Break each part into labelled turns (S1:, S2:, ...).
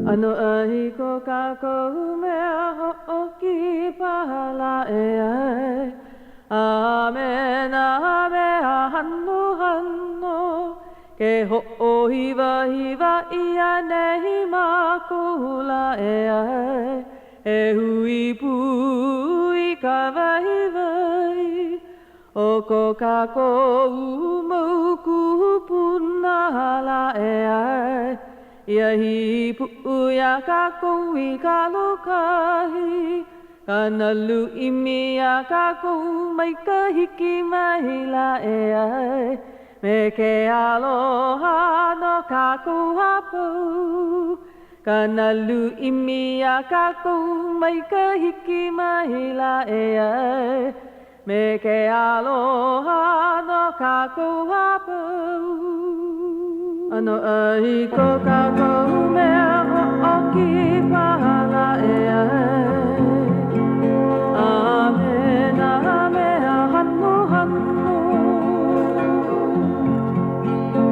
S1: Ano ai ko kako mea ho'oki pahala e ai. Amen, amen, hanno, hanno. Ke ho'ohiva, hiva, ia nehi makula e ai. E hui pui ka vai vai. O ko kako umauku punala e ai. Ia hi pu'uia kako I kalokahi. Kanalu imia kako mai ka hiki mai la e ai. Me ke aloha no kako hapau. Kanalu imia kako mai ka hiki mai la e ai. Me ke aloha no kako hapau. Ano ai ko kako mea ho'oki pahala e ai. Amen, amen, hanno, hanno.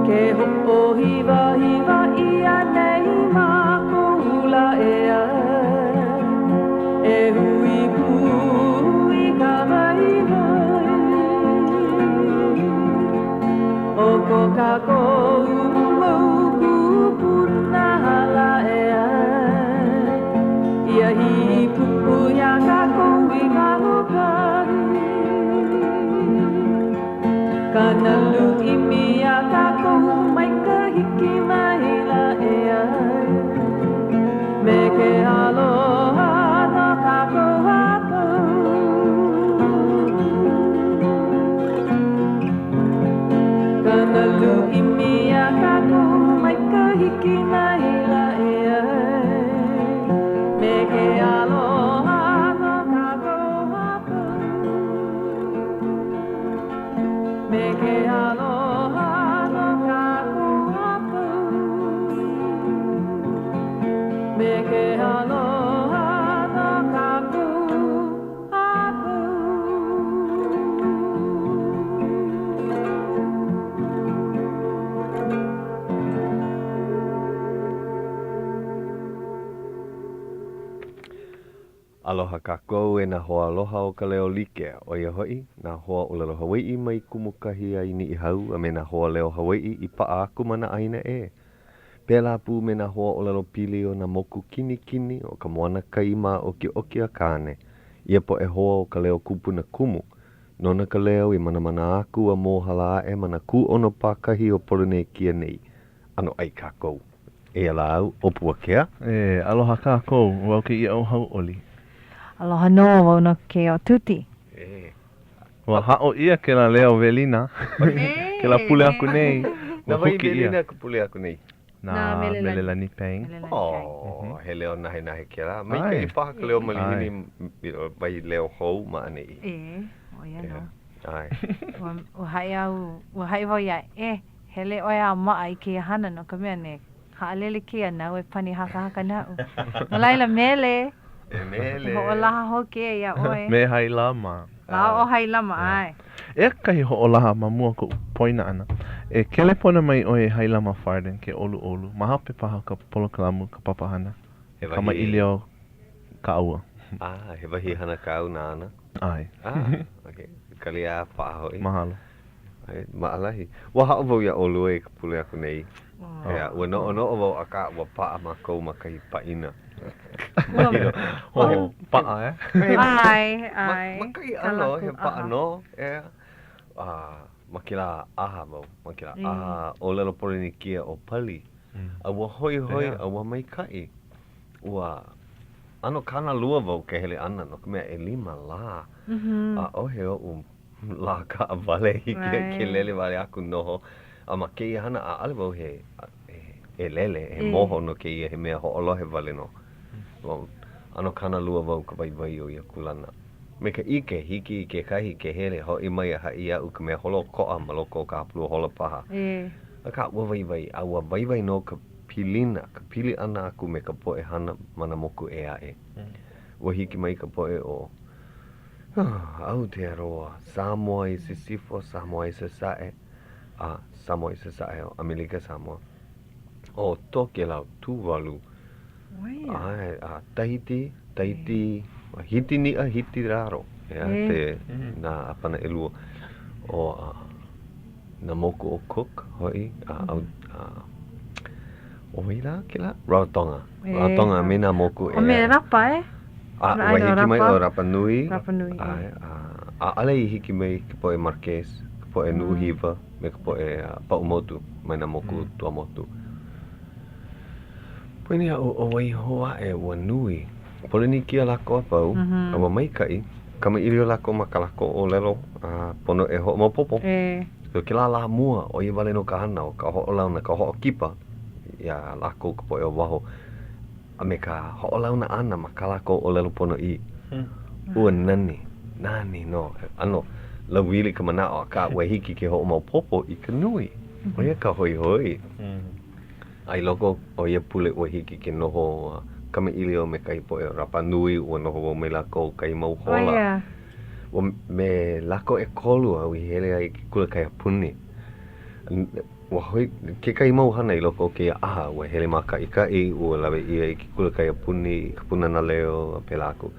S1: Ke ho'ohiva, hiva, ia nei makula e ai. E hui pui ka vai vai. O ko kako umauku punala e ai. Ia hi pu'uia kako I kalokahi. Kanalu imia kako mai ka hiki mai la e ai. Me ke aloha no kako hapau. Kanalu imia kako mai ka hiki mai la e ai. Me ke aloha no kako hapau. Me ke aloha no kako hapau. Me ke aloha no kako hapau.
S2: Aloha kākou e nā hoa aloha o ka leo like o ia hoi, nā hoa o lelo Hawaiʻi mai kumukahi ai ni I hau a me nā hoa leo Hawaiʻi I paa aku mana aina e. Pēlā pū me nā hoa o lelo pili o nā moku kini kini o ka moana kaima o ki oki a kāne. Ia po e hoa o ka leo kupuna kumu. Nona ka leo I mana aku a mohala e mana ku ono pākahi o polone kia nei. Ano ai kākou. E ala au o Puakea.
S3: E aloha kākou, wau ke ia o Hauʻoli.
S4: Aloha no, wau no ke o Tuti.
S3: Wa hao ia ke la leo velina. Ke la pule aku nei.
S2: Nā vai velina ka pule aku nei.
S3: Nā melelani peng.
S2: Oh, he leo nahe ke la. Mai ka I paha ka leo malihini vai leo hou ma ane I.
S4: E, o ia no.
S2: Ai.
S4: Ua hai wau ia, hele oia a maa I ke hana no ka mea ne. Haalele ke ana e pani haka nau. No laila mele.
S2: Mele.
S4: Ho laha hoke ia oe.
S3: Me hai lama.
S4: La o hai lama ai.
S3: E kahi ho laha ma mua ko poina ana. E kele pona mai oe hai lama farden ke olu. Maha pe paha ka polokalamu ka papahana. Ka mai ilio ka aua.
S2: He wahi hana ka au nā ana.
S3: Ai.
S2: Okay. Kali a paa hoi.
S3: Mahalo.
S2: Maalahi. Wa hao vau ia olu e ka pule aku nei. Ua no o vau a ka ua paa ma kou ma kai paina.
S3: Paa
S4: Ai.
S2: Makai ano, he paa no. Makila aha vau. Makila aha o lelo polini kia o pali. A ua hoi, a ua mai kai. Ua ano kana lua vau ke hele ana no kumea e 5 la. A ohe o la ka vale hiki ke lele vale aku noho. A ma kei hana a ale vau he lele, he moho no kei he mea ho'olohe vale no. Ano kana lua vau ka vai o ia kulana. Me ka ike hiki ke kahi ke hele ho I mai a hai au ka mea holo koa maloko ka hapulua hola paha. A ka ua vai, a ua vai no ka pilina, ka pili ana aku me ka poe hana mana moku e a e. Ua hiki mai ka poe o Aotearoa, Samoa I Sisifo, Samoa I Sasae, Samoa I Sasae o Amerika Samoa. O toke lau tūwalu, Ai, Tahiti, hiti ni a hiti raro. Ia, te nā apana elua o na moku o Cook, hoi, o ila, kila? Rarotonga. Rarotonga, me nā moku
S4: O me rapa
S2: Ua hiki mai o Rapa Nui.
S4: Rapa Nui.
S2: Ai, ale I hiki mai ka poe Marquez, ka poe Nuuhiwa, me ka poe Paumotu, mai nā moku Tuamotu. Poini o Waihoa ua nui. Polini kia lako a pau, ua maikai, kama irio lako ma ka lako o lelo, pono e ho mapopo. So ke la mua o I wale no ka hana o ka hoʻolauna, ka hoʻokipa, ia lako ka poe o waho. A me ka hoʻolauna ana ma ka lako o lelo pono I. Ua nani no, ano, la wili ka mana o ka ua hiki ke hoʻo mapopo I ka nui. O ia ka hoi. Ai loko o ia pule ua hiki ke noho kama ilio me kai poe Rapa Nui ua noho me lako kai mau hola. Me lako e kolu au I hele ai ki kula kai apuni. Ua hoi, ke kai mau hana I loko ke aha ua hele maka I kai ua lawe ia I ki kula kai apuni, ka punana leo pe lako.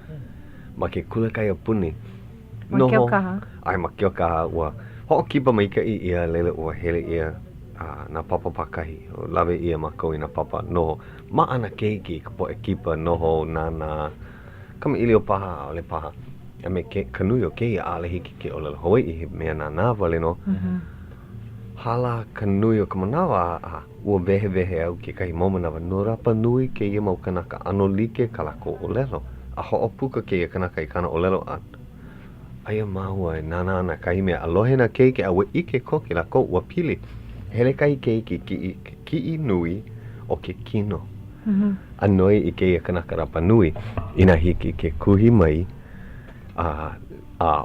S2: Ma ke kula kai apuni.
S4: Makeo kaha.
S2: Ai makeo kaha ua hoʻokipa mai kai ia lele ua hele ia na papa pakahi. Lawe ia makau I na papa noho. Maana keiki ka poe kipa noho nana. Kama ilio paha ole paha. A me ke kanui o kei ale hiki ke ole Hawaiʻi mea nā nāwale no. Hala kanui o ka manawa ua wehe au ke kai maumanawa. No Rapa Nui ke ia mau kanaka ano like ka lako o lelo. A hoʻopuka ke ia kanaka I kana o lelo an. Aia mahua e nana ana kai mea alohe na keiki a ua ike koke lako ua pili. Hele kai keiki ki I nui o ke kino. Anoi I keia kanaka Rapa Nui ina hiki ke kuhi mai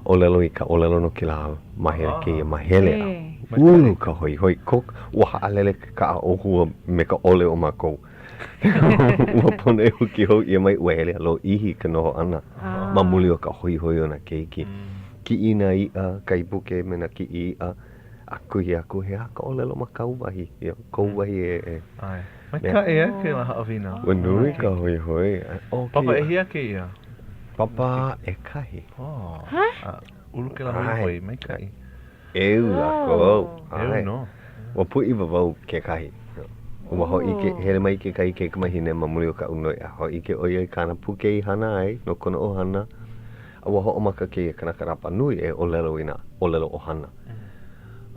S2: olelo I ka olelo no kila mahele keia mahele a. Ulu ka hoi kok ua haalele ka ohua me ka ole o mako. Ua pona e huki hou ia mai ua hele alo ihi ka noho ana. Mamuli o ka hoi o na keiki. Ki ina ia, kai puke me na ki ia. Akuhi ka olelo ma kauwahi. Kauwahi e.
S3: Ai. Mai ka ke la haawina.
S2: Ua nui ka hoi.
S3: Papa e hia ke ia?
S2: Papa e kahi.
S3: Ulu ke la hoi mai kai.
S2: Eu lako.
S3: Eu no.
S2: Ua pui wawau ke kahi. Ua ho ike, hele mai ke kai ke kamahine mamuli o ka unoi. Ho ike oia I kana puke I hana ai, no kona o hana. Ua ho omaka ke kanaka Rapa Nui e olelo ina, olelo o hana.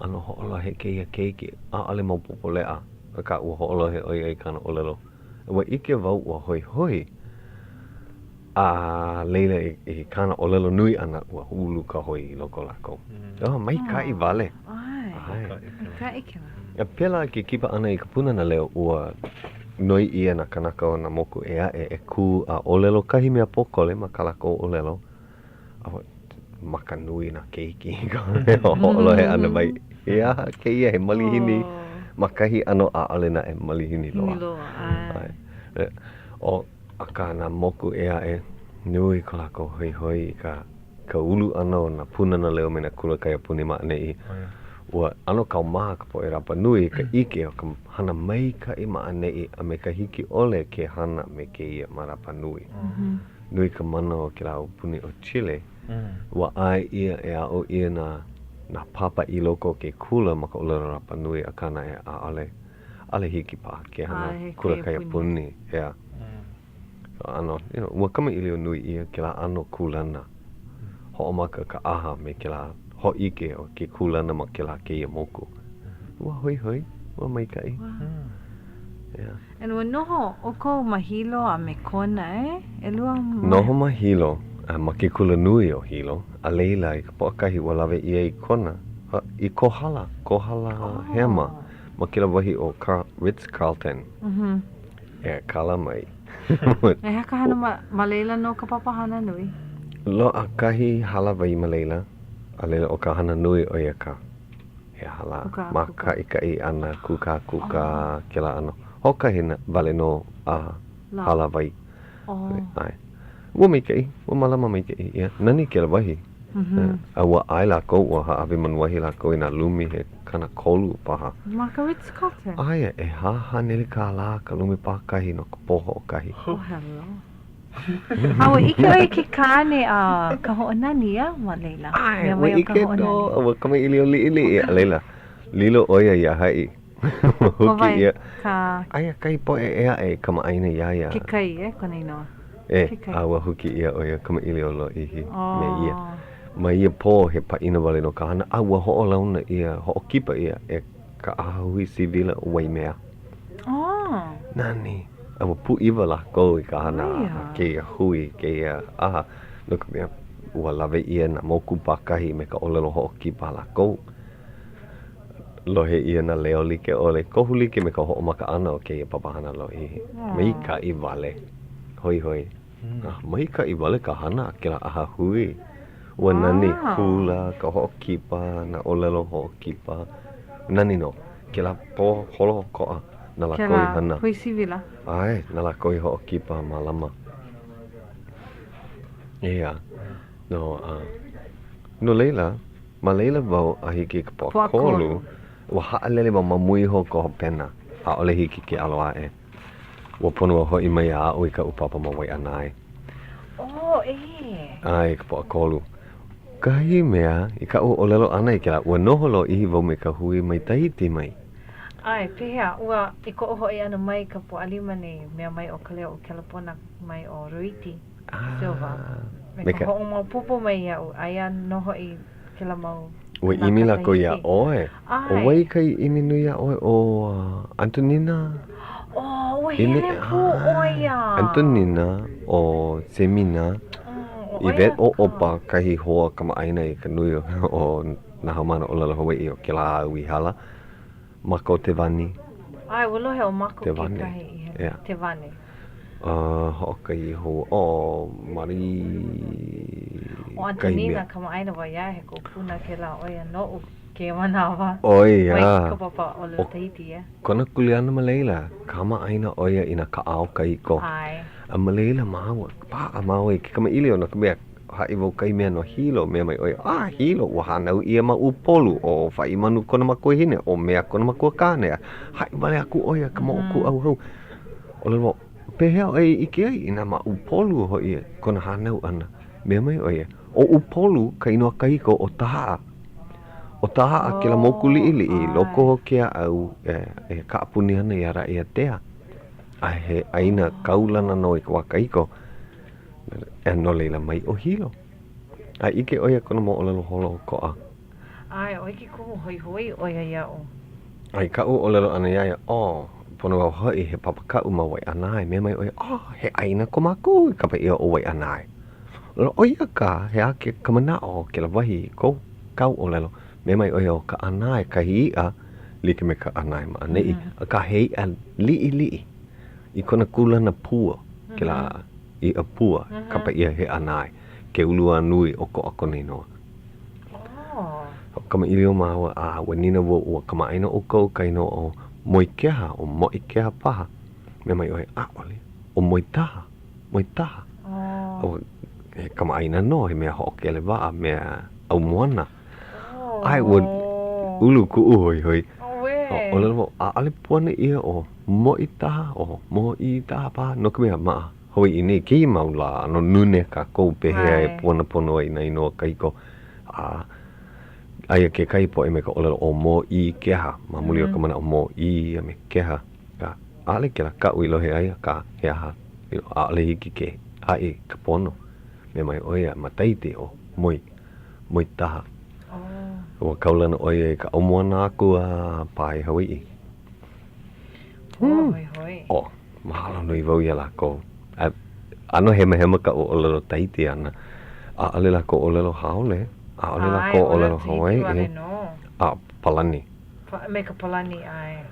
S2: Ano hoʻolohe keia keiki, ale maupopo lea. Ka ua hoʻolohe oia I kana olelo. Ua ike wau ua hoi. Leila I kana olelo nui ana ua ulu ka hoi I loko lako. Mai kai wale.
S4: Ai. Kai ke la.
S2: Ia pela ke kipa ana I ka punana leo ua noi ia na kanaka o na moku e ku a olelo kahi mea pokole ma ka lako olelo. Maka nui na keiki. Hoʻolohe ana mai. Ia, keia he malihini. Makahi ano ale na e malihini loa. O aka na moku e nui ko lako hoi ka ulu ano na punana leo me na kula kai apuni ma nei. Ua ano kau maha ka poe Rapa Nui ka ike o ka hana mai ka I ma nei a me ka hiki ole ke hana me ke ia ma Rapa Nui. Nui ka mana o ke lau puni o Chile. Ua ai ia e ao ia na papa I loko ke kula ma ka olelo Rapa Nui a kana e ale hiki pa ke hana kula kai apuni. Ea. So ano, ua kama ilio nui ia ke la ano kulana. Hoʻomaka ka aha me ke la ho ike o ke kulana ma ke la ke ia moku. Ua hoi, ua maikai. Yeah.
S4: And ua noho o kou mahilo a me kona Elua
S2: Noho mahilo, ma ke kula nui o hilo. A leila I ka poakahi ua lawe ia I kona. I kohala hema. Ma ke la wahi o Ritz Carlton. Kala mai.
S4: E haka hana ma leila no ka papahana nui?
S2: Lo a kahi hala wai ma leila. A leila o ka hana nui o ia ka. He hala. Ma ka I ana kuka ke la ano. Hoka hina wale no hala wai. Ai. Ua maikai. Ua malama maikai. Ia. Nani ke la wahi. Aua ai lako ua ha'awi manuahi lako ina lumi he kana kolu paha.
S4: Maka Ritz Carlton.
S2: Aia e haha nele ka la ka lumi pakahi no ka poho o kahi.
S4: Oh, hello. Awa ike oi ke kāne a ka hoʻonani a ma Leila.
S2: Ai, wa ike no, awa kama ili o li a Leila. Lilo oia ia hai. Huki ia. Aia kai po e ea e kama aina ia ia.
S4: Ke kai kona inoa.
S2: Awa huki ia oia kama ili o lo ihi me ia. Ma ia po he paina wale no ka hana aua ho'o launa ia, ho'o kipa ia e ka ahui sivila o waimea. Nani. Awa pu iwa la ko i ka hana ke ia hui, ke ia aha. No ka mea ua lawe ia na moku pakahi me ka olelo ho'o kipa la ko. Lohe ia na leo like ole. Kohu like me ka ho'o maka ana o ke ia papahana lo ihi. Mei ka i wale. Hoi hoi. Mei ka i wale ka hana ke la aha hui. Ua nani hula ka ho'o kipa na olelo ho'o kipa. Nani no. Ke la po holo ko'a. Na la koi hana.
S4: Hui sivila.
S2: Ai, na la koi ho'o kipa malama. Ia. No Leila. Ma Leila wau a hiki ka po kolu. Ua ha'alele wa mamui ho ko pena. A ole hiki ke aloa e. Ua pono a hoi mai a oi ka upapa ma wai anai. Ai, ka po kolu. Kahi mea, i ka o lelo ana i ke la, ua noho lo ihi wau me ka hui mai tahiti mai.
S4: Ai, pehea, ua i ko oho e ana mai ka po alima nei mea mai o Ka Leo o Kelapona mai o Ruiti, Silva. Me ka ho'o mau pupo mai iau, aia noho i ke la mau.
S2: Ua imi la ko ia oe. O wai kai imi nui ia oe o Antonina.
S4: Ua hele pu oia.
S2: Antonina o Semina. I vet o opa kahi hoa kama aina i ka nui o na haumana o lala Hawaiʻi o ke la au i hala. Mako te vani.
S4: Ai, walo he o mako ke kahi i he. Te vani.
S2: Hoka i ho o Mari.
S4: O Antonina kama aina wa ia he ko puna ke la oia no ke manawa.
S2: Oia.
S4: Wai ka papa o lalo tahiti
S2: Kona kuliana ma Leila. Kama aina oia ina ka ao ka iko.
S4: Ai.
S2: A ma Leila maua. Pa maua ke kama ili o na kumea. Hai wau kai mea no hilo mea mai oia. Hilo ua hanau ia ma upolu o whai manu kona makua hine o mea kona makua kānea. Hai wale aku oia kama oku au hau. O lalo pehea o e ike ai ina ma upolu ho ia kona hanau ana. Mea mai oia. O upolu ka inoa kahiko o tahaa. O tahaa ke la moku li loko ho kea au e ka apuni ana i ara ia tea. Ai he aina kaulana no i kwa kahiko. E no Leila mai o hilo. Ai ike oia kona mo o lelo holo koa.
S4: Ai, o ike kumu hoi hoi oia iau.
S2: Ai ka o lelo ana iaia pono wau hoi he papakau ma wai anai. Mea mai oia, he aina ko maku i kapa ia o wai anai. Lalo oia ka he ake kamana o ke la wahi ko kau o lelo. Mea mai oia o ka anai ka hiia like me ka anai ma anei. Ka hei a lii. I kona kulana pua ke la i a pua kapa ia he anai. Ke ulua nui o ko ako nei noa. Kama ili o maua wanina ua kama aina o kou kaino o moi keha o moi keha paha. Mea mai oe ole o moi taha. He kama aina no he mea ho ke le waa mea au moana. Ai ua ulu ku hoi. O lalo ale puana ia o moi taha o moi taha paha. No ka mea maa. Hoi i nei ki maula no nune ka kou pehea e puana pono ai nei no kaiko. Aia ke kaipo e me ka olelo o mo I keha. Mamuli o ka mana o mo I a me keha. Ka ale ke la ka ui lohe aia ka he aha. Ale hiki ke ai ka pono. Me mai oia mataiti o moi taha. Ua kaulana oia ka omoana aku a pai Hawaiʻi.
S4: Hoi.
S2: Mahalo nui vau ia lako. Ano hema ka o olelo taiti ana. Ale lako olelo haole. Ole lako olelo Hawaiʻi. Palani.
S4: Me ka palani ai.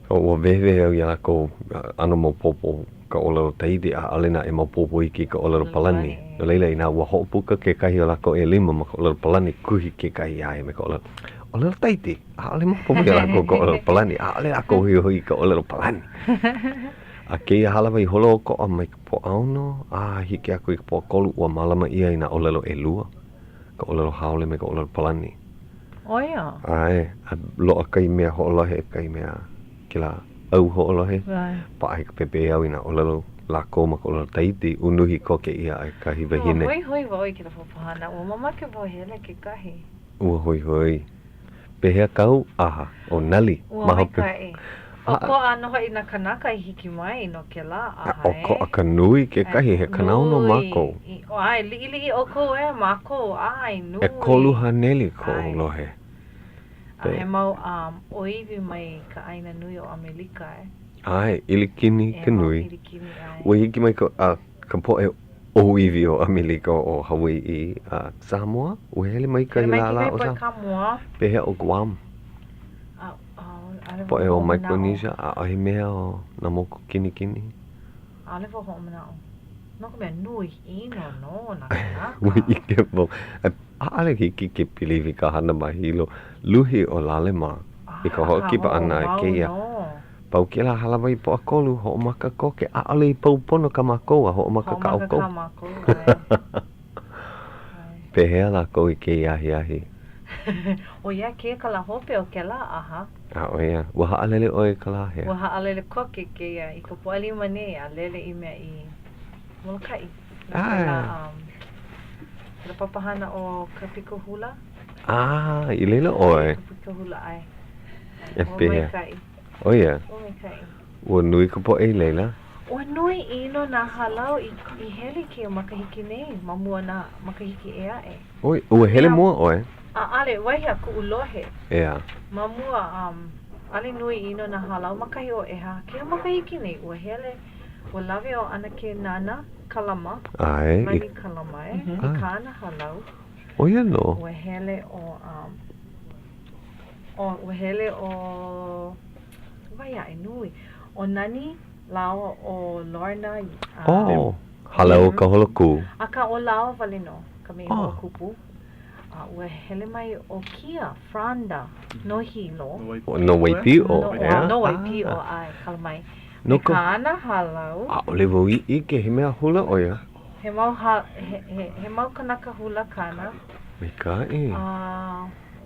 S2: Ua vewe au ia lako ano mo popo ka olelo taiti ale na e mo popo iki ka olelo palani. No leila ina ua hoʻopuka ke kahi o lako e lima ma ka olelo palani kuhi ke kahi ai me ka olelo taiti. Ale mo popo ia lako ka olelo palani. Ale lako hui ka olelo palani. A ke ia halawa I holo o ko a mai ka po auno. Hiki aku I ka po kolu ua malama ia ina olelo e lua. Ka olelo haole me ka olelo palani.
S4: Oia.
S2: Ai, a loa kai mea ho'olohe kai mea kila au ho'olohe.
S4: Right.
S2: Pa ai ka pepe au ina olelo lako ma ka olelo taiti unuhi koke ia ai kahi wahine.
S4: Hoi wai ki la whapahana. Ua mamake po hele ke kahi.
S2: Ua hoi. Pehea kau, aha, o nali.
S4: Ua mai kai. O ko anoha i na kanaka I hiki mai no ke la aha
S2: O ko a ka nui ke kahi he kanau no mako.
S4: O ai, li o ko mako, ai, nui.
S2: E kolu haneli ko lohe.
S4: He mau oiwi mai ka aina nui o Amerika
S2: Ai, ilikini ke nui.
S4: Ilikini ai.
S2: Ua hiki mai ka po e oiwi o Amerika o Hawaii Samoa. Ua hele mai ka hilala o
S4: Samoa.
S2: Pehea o Guam. Po e o Micronesia a ahi mea o na moko kini.
S4: Ale fo ho mana o. No ka mea nui ino no na kanaka.
S2: Ua ike mo. Ale hiki ke piliwi ka hana mahilo. Luhi o lale ma. I ka hoki pa ana e keia. Pau ke la halawai po a kolu ho o maka koke. A ale I pau pono ka mako a ho o maka ka au kou.
S4: Ho o maka ka mako.
S2: Pehea la kou I ke ahi.
S4: O ia ke ka la hope o ke la aha.
S2: O ia, ua haalele oe ka la hea.
S4: Ua haalele koke ke ia I ka pualima ne a lele I mea I Molokai. Ka papahana o ka piko hula.
S2: I leila oe.
S4: Ka piko hula ai.
S2: E pehea. O ia.
S4: O mai kai.
S2: Ua nui ka po e leila.
S4: Ua nui ino na halau I hele ke o makahiki nei. Mamua na makahiki ea e.
S2: Oi, ua hele mua oe.
S4: Ale, waihea ku ulohe.
S2: Ea.
S4: Mamua, ale nui ino na halau makahi o eha. Ke o makahiki nei, ua hele. Ua lawe o ana ke nana kalama.
S2: Ai.
S4: Mani kalama I ka ana halau.
S2: O ia no.
S4: Ua hele o, ua hele o, waia e nui. O nani lawa o Lorna.
S2: Halau ka holoku.
S4: Aka o lawa wale no, ka mei o kupu. Ua hele mai o kia, Franda, no hilo.
S2: No waipi o.
S4: No waipi o ai, kalamai.
S2: No
S4: ka ana halau.
S2: Ole wau I ke he mea hula oia.
S4: He mau kanaka hula kana.
S2: Me kai.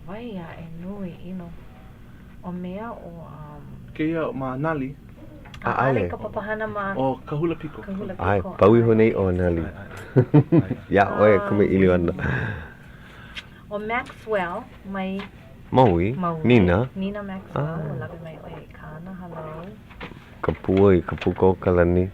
S4: Waia e nui ino. O mea o...
S3: Keia ma nali.
S4: Ale ka papahana ma...
S3: O ka hula piko.
S2: Ai, paui honei o nali. Ya, oe, kume ili wana.
S4: O Maxwell, mai...
S2: Maui? Nina?
S4: Nina Maxwell, o lawe mai oe kana, halau.
S2: Ka puai, ka puko kalani.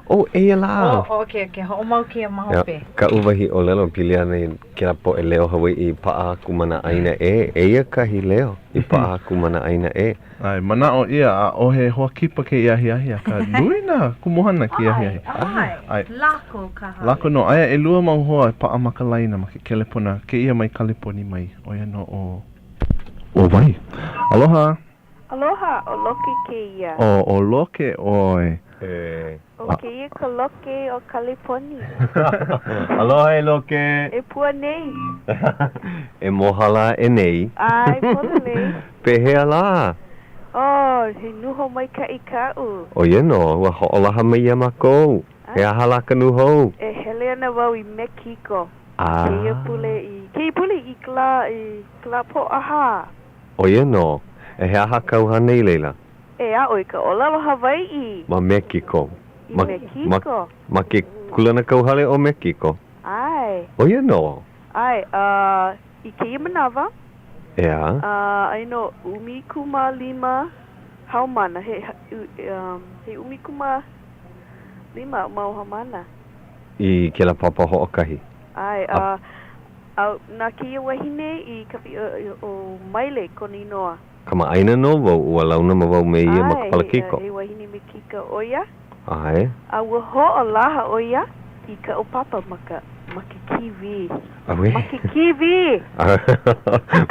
S2: Oh, eia la!
S4: Okay, ho mau kia mahope.
S2: Ka uwahi o lelo pili ana I kira po e leo Hawaii I paa kumana aina e. Eia kahi leo I paa kumana aina e.
S3: Ai, mana o ia a o he hoa kipa ke iahi a ka nui na kumohana ke iahi.
S4: Ai, lako ka hale.
S3: Lako no, aia e lua mau hoa paa makalaina ma ke kelepona ke ia mai kaleponi mai. Oia no o wai. Aloha.
S5: Aloha, o loke ke ia.
S3: O loke oi.
S5: O ke ia ka loke o California.
S2: Aloha e loke.
S5: E pua nei.
S2: E mohala e nei.
S5: Ai, pona nei.
S2: Pehea la.
S5: He nuho mai ka I kau.
S2: O ia no, ua ho'olaha mai ia mako. He ahala ka nuho.
S5: E hele ana wau I Mexico.
S2: Ke
S5: ia pule I kla po aha.
S2: O ia no. E he aha kauha nei leila.
S5: E a oi ka olalo Hawaii.
S2: Ma Mexico.
S5: I Mexico.
S2: Ma ke kulana kauhale o Mexico.
S5: Ai.
S2: O ia no.
S5: Ai, I ke ia manawa.
S2: Ea.
S5: Aino umikuma lima haumana. He umikuma lima mau haumana.
S2: I ke la papa ho'okahi.
S5: Ai, na ke ia wahine I kapi o maile koni noa.
S2: Kama aina no wau ua launa ma wau me ia makapalakiko.
S5: Ai, wahine me kika oia.
S2: Ai.
S5: Ua ho'o laha oia I ka o papa maka kiwi.
S2: Awe.
S5: Maka kiwi.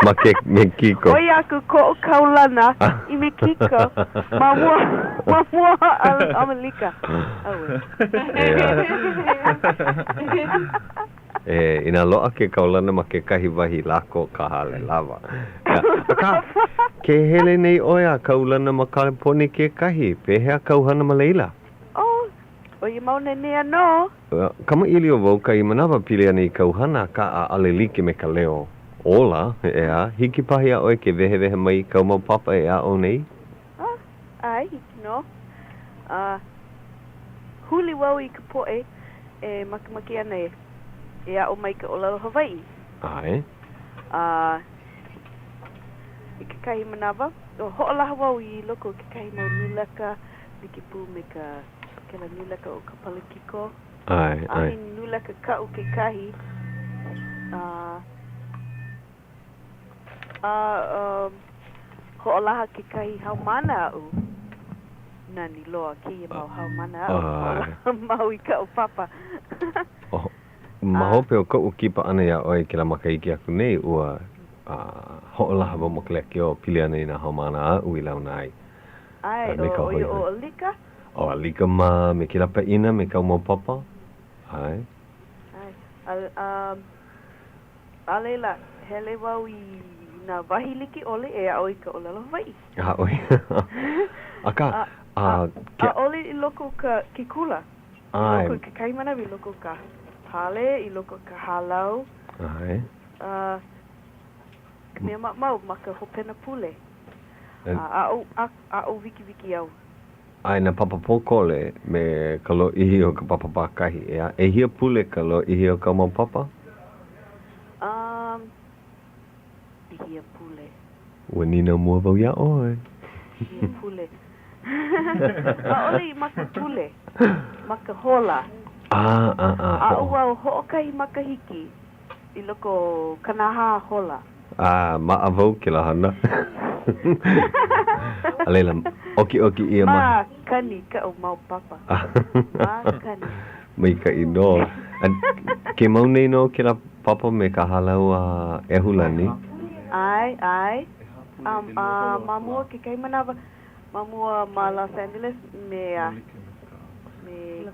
S2: Maka me kiko.
S5: Oia ku ko o kaulana I me kiko. Mamua Amalika. Awe.
S2: Ina loa ke kaulana ma ke kahi wahi lako ka hale lava. Ke hele nei oia kaulana ma California ke kahi. Pehea kauhana ma leila.
S5: O i mauna nea no.
S2: Kama ili o wau kai manawa pili ani kauhana ka a alelike me ka leo. Ola, ea, hiki pahi a oe ke vehe mai kau mau papa e a o nei?
S5: Ai, hiki no. Huli wau i ka poe e makamaki ana e a o mai ka olelo Hawaiʻi.
S2: Ai.
S5: I ka kahi manawa. O hoʻolaha wau i loko ke kahi mau nulaka Miki pū me ka kela nulaka o ka palakiko.
S2: Ai.
S5: Ahi nulaka kau ke kahi. Hoʻolaha ke kahi haumana au. Nani loa ki e mau haumana au. Mau i kau papa.
S2: Mahope o kau kipa ana ia oe ke la makaiki aku nei ua hoʻolaha wau makaleki o pili ana i na haumana au i launa ai.
S5: Ai, o Alika?
S2: O Alika ma me ke la paina me kau mau papa. Ai.
S5: Alela, hele wau i na wahiliki ole e a oi ka olelo Hawaiʻi.
S2: Oi. Aka,
S5: ole i loko ka kikula.
S2: Ai.
S5: I loko ka kaimana i loko ka hale, i loko ka halau.
S2: Ai.
S5: Mea mau maka hopena pule. A o wiki au.
S2: Ai na papa pokole me ka lo ihi o ka papa pakahi ea. E hia pule ka lo ihi o ka mau papa?
S5: Hia pule.
S2: Ua nina mua wau ia oe.
S5: Hia pule. Ole i maka pule. Maka hola. Ua o hoʻokahi makahiki. I loko kanaha hola.
S2: Ma avau ke la hana. Alela, oki ia
S5: ma kani ka o mau papa. Ma kani.
S2: Mai ka ino. Ke mau nei no ke la papa me ka halau a ehulani?
S5: Ai. Mamua ke kai manawa. Mamua ma Los Angeles me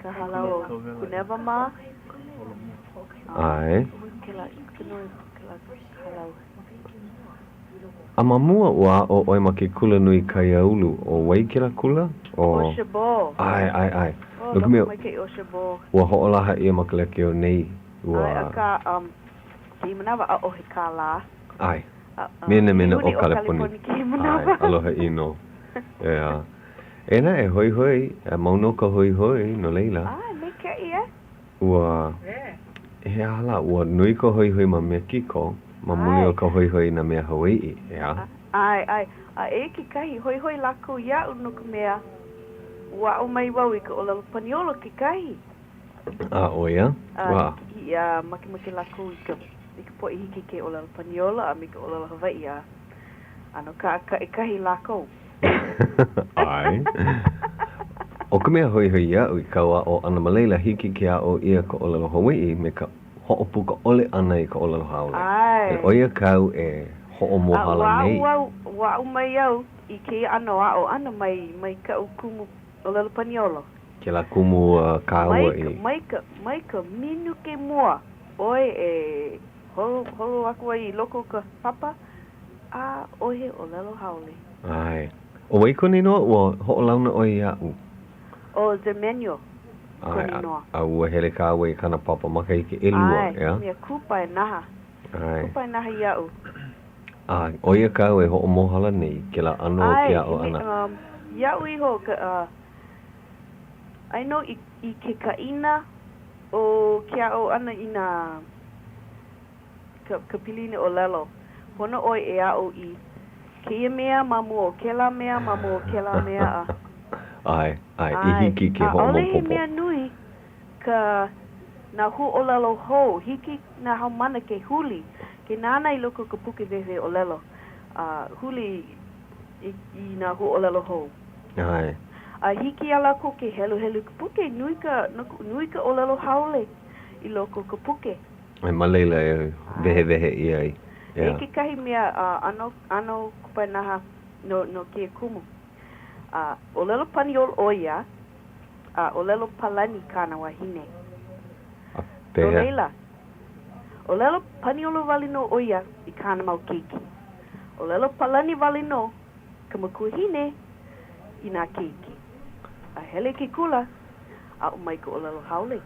S5: ka halau kuneva ma.
S2: Ai.
S5: Ke la halau.
S2: A mamua ua o oe ma ke kula nui kai aulu o wai ke la kula?
S5: O Shabo.
S2: Ai.
S5: Loko mai ke o Shabo.
S2: Ua hoʻolaha ia makaleke o nei.
S5: Ai, aka, ki manawa a o he kā la.
S2: Ai. Mena o California.
S5: Ai,
S2: aloha ino. Ea. Ena e hoi, mauno ka hoi no leila.
S5: Me ka ia.
S2: Ua, he ala, ua nui ka hoi ma mea kiko, ma muli o ka hoi na mea Hawaiʻi, ea.
S5: Ai. A e ki kahi hoi lako ia unu ka mea. Ua o mai wau i ka olelo paniolo ki kahi.
S2: Oia? Wa.
S5: Ia maki lako i ka po i hiki ke olelo paniolo a mi ka olelo Hawaiʻi a. Ano ka e kahi lako.
S2: Ai. O ka mea hoi ia i kaua o ana malela hiki ke a o ia ka olelo Hawaiʻi me ka hoʻopuka ole ana i ka olelo haole.
S5: Ai.
S2: E oia kau e hoʻomohala nei.
S5: Wa mai au i ke ano a o ana mai ka ukumu olelo paniolo.
S2: Ke la kumu kaua i.
S5: Mai ka minu ke mua. Oi e holo aku ai loko ka papa. Ohe olelo haole.
S2: Ai. O wai koni noa ua hoʻolauna oi ia'u?
S5: O Zemenio. Koni noa.
S2: Ua hele ka wai kana papa maka i ke elua, ea?
S5: Ai, mea kupa e naha.
S2: Ai.
S5: Kupa e naha ia'u.
S2: Oia ka wai hoʻomohala nei ke la ano ke a'o ana.
S5: Ia'u iho ka I know i ke kaina o ke a'o ana ina ka piline o lelo. Hono oi e a'o i ke ia mea mamu o ke la mea mamu o ke la mea a.
S2: Ai, i hiki ke ho'omopopo.
S5: Ole he mea nui ka na hu o lelo ho, hiki na haumana ke huli. Ke nana i loko ka puke vewe o lelo. Huli i na hu o lelo ho.
S2: Ai.
S5: Hiki ala ko ke helu ka puke, nui ka o lelo haole i loko ka puke.
S2: Ai malela e vehe i ai.
S5: E ke kahi mea ano kupai naha no ke kumu. O lelo paniol oia, o lelo palani kana wahine.
S2: Pea.
S5: No leila. O lelo paniolo walino oia i kana mau keiki. O lelo palani walino ka makuhine i nā keiki. A hele ke kula. A mai ko olelo haole.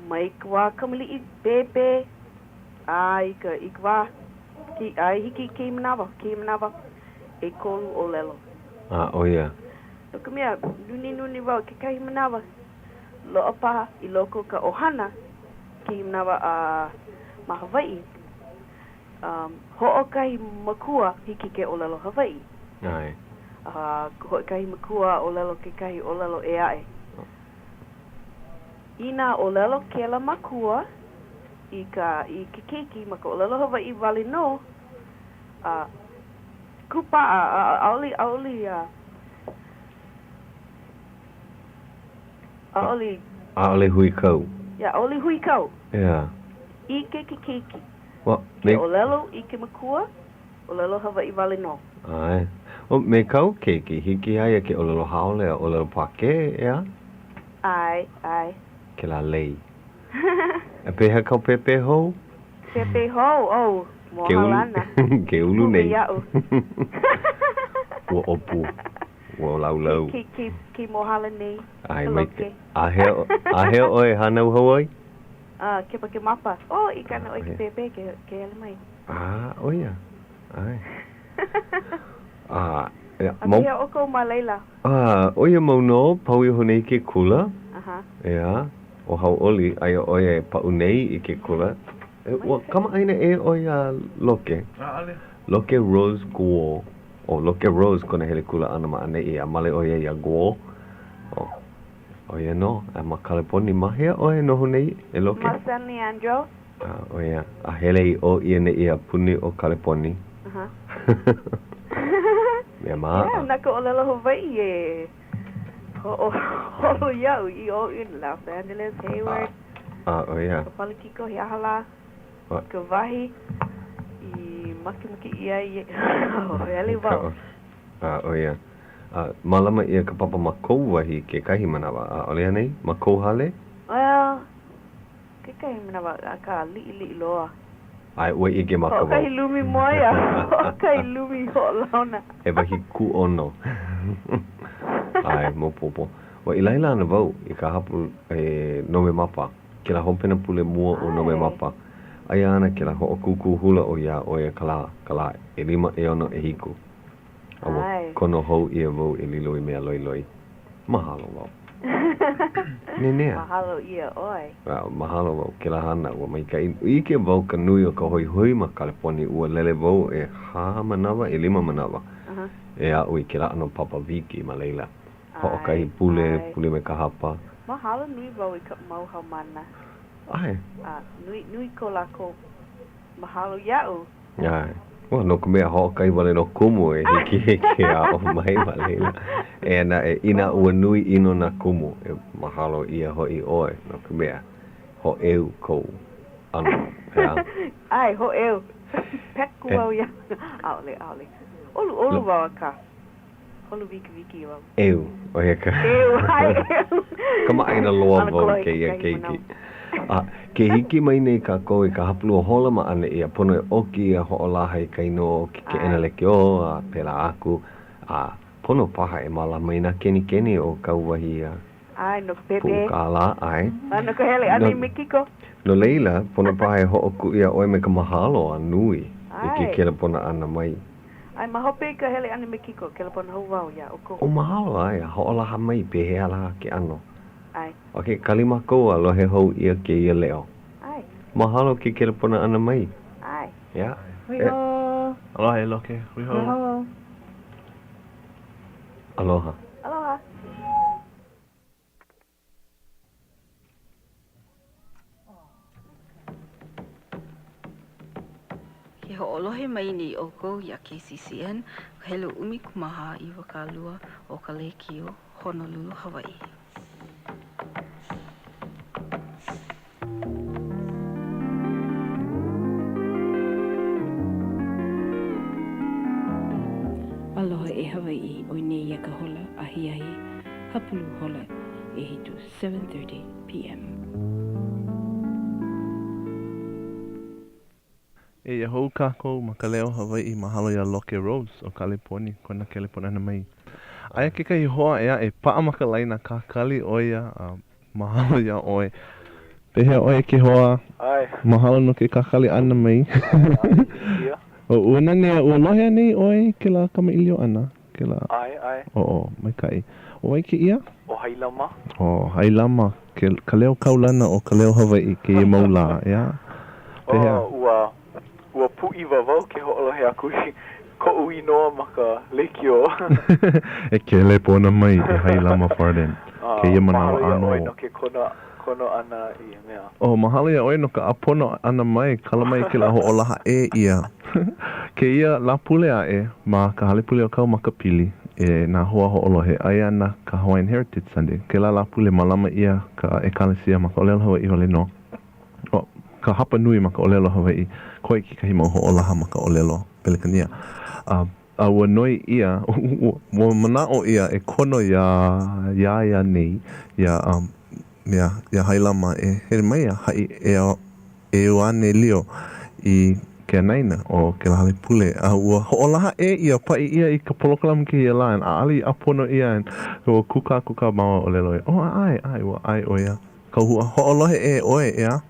S5: Mai kwa kamali bebe. Ai ka ikwa. Ki ai hiki ki manawa. E kolu olelo.
S2: Oia.
S5: No ka mea, nuni wau ke kahi manawa. Loa paha I loko ka ohana. Ki manawa ma Hawaiʻi. Hoʻokahi makua hiki ke olelo Hawaiʻi.
S2: Ai.
S5: Hoʻokahi makua olelo ke kahi olelo e aʻe. Ina olelo ke la makua I ke keiki ma ka olelo Hawaiʻi wale no. Kupa aoli
S2: Aole hui kau.
S5: Ya, aoli hui kau.
S2: Yeah.
S5: I ke keiki.
S2: Well,
S5: Ke olelo I ke makua, olelo Hawaiʻi wale no.
S2: Ai. O me kau keiki hiki ai ke olelo haole a olelo pake ea?
S5: Ai.
S2: Ke la lei. E peha kau pepe hou?
S5: Pepe hou, mohalana.
S2: Ke ulu nei.
S5: Ia'u.
S2: Ua opu. Ua laulau.
S5: Ki mohala nei.
S2: Ai, mai ke. A hea oe hanau Hawaii?
S5: Kepa ke mapa. I kana oe ke pepe ke ele mai.
S2: Oia. Ai.
S5: Hea oko ma leila.
S2: Oia mau no, pau I honei ke kula.
S5: Aha.
S2: Ea. O Hauʻoli, ai oe pau nei I ke kula. Kama aina e oia loke. Loke Rose Guo. O loke Rose kona hele kula ana ma ane I a male oia I a Guo. Oia no, a ma Kaleponi mahea oe noho nei e loke.
S5: Ma San Leandro.
S2: Oia, a hele I o ia ne I a puni o Kaleponi.
S5: Aha.
S2: Mea maa.
S5: Yeah, naka olelo Hawaiʻi e. Holo iau I o in Los Angeles, Hayward.
S2: Oia.
S5: Ka Palikiko, Hiahala. Ka wahi. I makimaki I ai. Hele wau.
S2: Oia. Malama ia ka papa makou wahi ke kahi manawa. Olea nei? Makou hale?
S5: Well, ke kahi manawa ka li'i loa.
S2: Ai, ua I ke makawau.
S5: Kahi lumi moia. Kahi lumi ho'olauna.
S2: E wahi ku ono. Ai, mo popo. Wa I laila ana wau I ka hapu nome mapa. Ke la hompena pule mua o nome mapa. Ai ana ke la ho'okuku hula o ia o ia kala. E lima e ono e hiku. Awa kono hou ia wau e lilo I mea loi. Mahalo wau. Nenea.
S5: Mahalo ia oi.
S2: Mahalo wau ke la hana ua mai ka Ike wau ka nui o ka hoi ma Kaleponi ua lele wau e ha manawa e 5 manawa. E a ui ke la ano papa viki ma leila. Ho'okahi pule me ka hapa.
S5: Mahalo nui wau I ka mau haumana.
S2: Ai.
S5: Nui ko lako mahalo ia'u.
S2: Ai. Wa no ka mea ho'okahi wale no kumu e hiki a o mai ma leila. E na ina ua nui ino na kumu e mahalo ia hoi oe no ka mea. Ho eu kou ano.
S5: Ai, ho eu. Peku wau ia. Aole. Olu wau ka. Olu viki wau.
S2: Eu, oia ka.
S5: Ai.
S2: Kama aina loa wau ke ia keiki. Ke hiki mai nei ka koe ka hapulua hola ma ane ia pono e oki a ho'olaha I ka ino ke ena leke o a pela aku. Pono paha e malama ina keni o kauwahi a
S5: Ai, no pepe.
S2: Pukala, ai.
S5: No ka hele ane mikiko.
S2: No leila, pono paha e ho'oku ia oe me ka mahalo a nui. I ke kela pona ana mai.
S5: Ai, mahope ka hele ane mikiko, kela pona hau wau ia oko.
S2: O mahalo ai, ho'olaha mai pehea laha ke ano.
S5: Ai.
S2: Ok, kalima koa lohe hou ia ke ia leo.
S5: Ai.
S2: Mahalo ke kela pona ana mai.
S5: Ai.
S2: Ya.
S4: Riho.
S3: Aloha e loke. Riho.
S2: Aloha.
S5: Aloha.
S6: Ke ho'olohe mai ni oko ia KCCN, hele umi kumaha I wakalua o Ka Leo Honolulu, Hawaii.
S7: Aloha e Hawaii o nei ia ka hola ahiahi hapulu hola e hitu 7:30 p.m.
S3: E ia hou kākou ma Ka Leo Hawaiʻi mahalo ia Loke Rose o Kaleponi kona Kaleponi ana mai. Aia ke kai hoa ea e paa makalaina kakali oia mahalo ia oe. Pehea oe ke hoa
S8: Ai.
S3: mahalo no ke kakali ana mai. O ua nane ua lohe nei oe ke la kamailio ana. Ke la...
S8: Ai.
S3: O, mai kai. O ai ke ia?
S8: O Hailama.
S3: O, Hailama. Ka leo kaulana o Ka Leo Hawaiʻi ke ia maula, ia? Pehea?
S8: Ua pu'i wawau ke ho'olohe aku ko ui noa maka leikio.
S3: E ke le pona mai te Hailama Farden. Ke ia mana o ano.
S8: No ke kono ana I mea.
S3: O, mahalo ia oe no ka apono ana mai, kala mai ke la ho'olaha e ia. Ke ia la pule a e, ma ka hale pule o kau maka pili. E nā hoa ho'olohe aia na ka Hawaiian Heritage Sunday. Ke la pule malama ia ka ekalesia ma ka olelo Hawaiʻi wale no. O, ka hapa nui ma ka olelo Hawaiʻi. Koe ki kahi mau ho'olaha ma ka olelo Pelekania. A ua noi ia, ua manao ia e kono ia nei, ia Hailama e here mai a hai e oane lio I ke anaina o ke lahale pule. Ua ho'olaha e ia pai ia I ka polokalamu ke ia laen. A ali apono ia en ua kuka maua o lelo e. O ai, ua ai o ia. Ka hua ho'olohe e oe ia.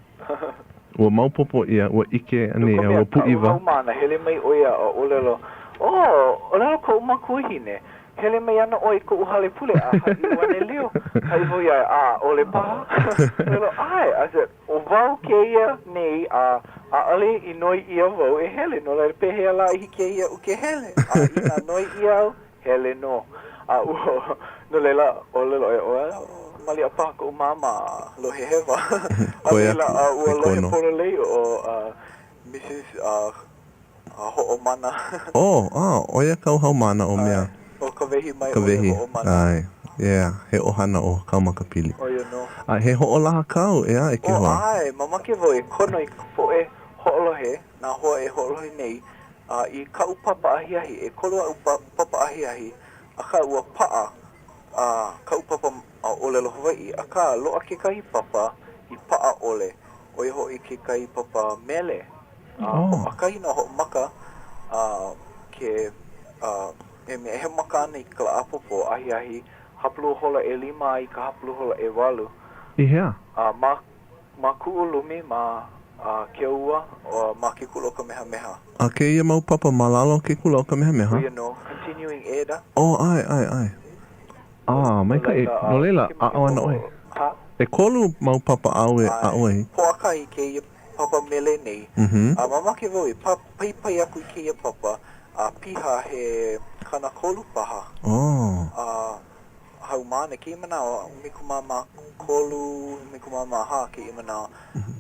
S3: Ua maupopo ia, ua ike ane ia, ua pu'iwa.
S8: Ka umana, hele mai oia o lelo. O lelo ko umakuhine. Hele mai ana oi ko uhale pule a hai wane leo. Hai hoi a ole paha. Lelo ai, ase o vau ke ia nei a ale I noi ia vau e hele no le pehea la I ke ia u ke hele. A ina noi ia au hele no. A uo no lela o lelo e o mali apa ko mama lo he heva. A lela ua lo he polo lei o Mrs. Ho'o mana.
S3: Oia kau hau mana o mea.
S8: O ka wehi mai
S3: ka wehi.
S8: o mana.
S3: Ai. Yeah, he ohana o kaumaka pili.
S8: O you know.
S3: Ai, he ho'olaha kau, ea, e ke hoa.
S8: Ai, mamake vo e kono I po e ho'olohe, nā hoa e ho'olohe nei, I ka upapa ahiahi, e kolua upapa ahiahi, a ka ua paa, ka upapa o lelo Hawaiʻi, a ka loa ke kahi papa I paa ole, o iho I ke kahi papa mele. A kahi na ho'omaka, ke, e mea he maka ana I ka apopo ahiahi, hapulu hola e 5 I ka hapulu hola e 8.
S3: I hea?
S8: Ma ku'ulumi, ma ke ua, o ma ke kulo ka meha.
S3: A ke ia mau papa malalo ke kula o ka meha?
S8: You know, continuing eda.
S3: Ai. Mai ka e, no leila, a ana oe.
S8: Ha?
S3: E kolu mau papa au e a oe.
S8: Poaka I ke ia papa mele nei. Mama ke voi, pai aku I ke ia papa, piha he kana kolu paha. Hau mana ke imanao, mikumama kolu, mikumama ha ke imanao.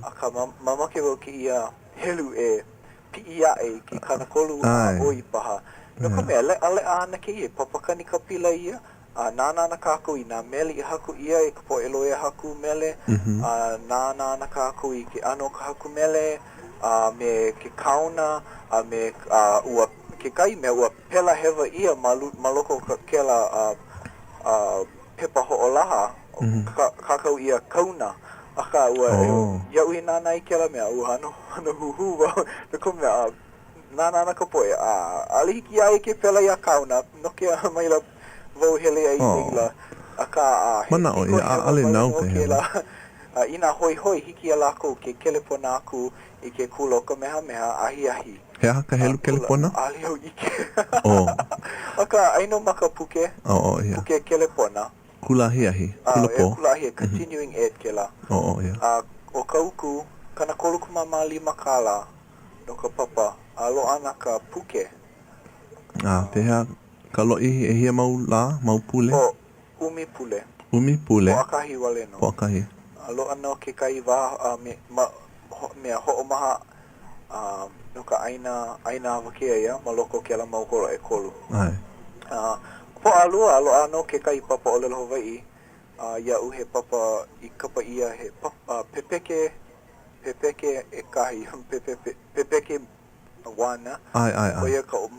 S8: Aka mama ke wo ke ia helu e piia e ke kana kolu oi paha. No ka mea, ale ana ke ia, papakani ka pila ia, nāna na kākou I nā mele I haku ia, e ka po elo e haku mele, nāna na kākou I ke ano ka haku mele, me ke kauna, me ua ke kai mea ua pela hewa ia maloko ka kela pepa ho'olaha, kakau ia kauna. Aka ua iau I nāna I kela mea, ua hano huhu wau. Nako mea, nāna na ka poe, alihiki ai ke pela ia kauna, no ke maila vau hele ai ila. Aka
S3: mana o ia, ale nau pe hela.
S8: Ina hoi hiki a lako ke kelepona aku I ke kulo ka meha ahi.
S3: He haka helu kelepona?
S8: Alio ike. Aka aino maka puke.
S3: Ia.
S8: Puke kelepona.
S3: Kulahiahi. Kulapo.
S8: Kulahiahi, continuing ed ke la.
S3: Ia.
S8: O ka uku, kana koluku mama 5 kala. No ka papa, alo ana ka puke.
S3: Pehea, ka lo'i e hia mau la, mau pule?
S8: Umi pule.
S3: Umi pule?
S8: Poakahi wale no.
S3: Poakahi.
S8: Alo ana ke kai wa, mea ho'omaha, no ka aina wakea ia, maloko ke ala maukoro e kolu.
S3: Ai.
S8: Po alua, alo ano ke kai papa o lelo Hawaiʻi, iau he papa I kapa ia he papa, pepeke e kahi, pepeke wana.
S3: Ai.
S8: O ia ka o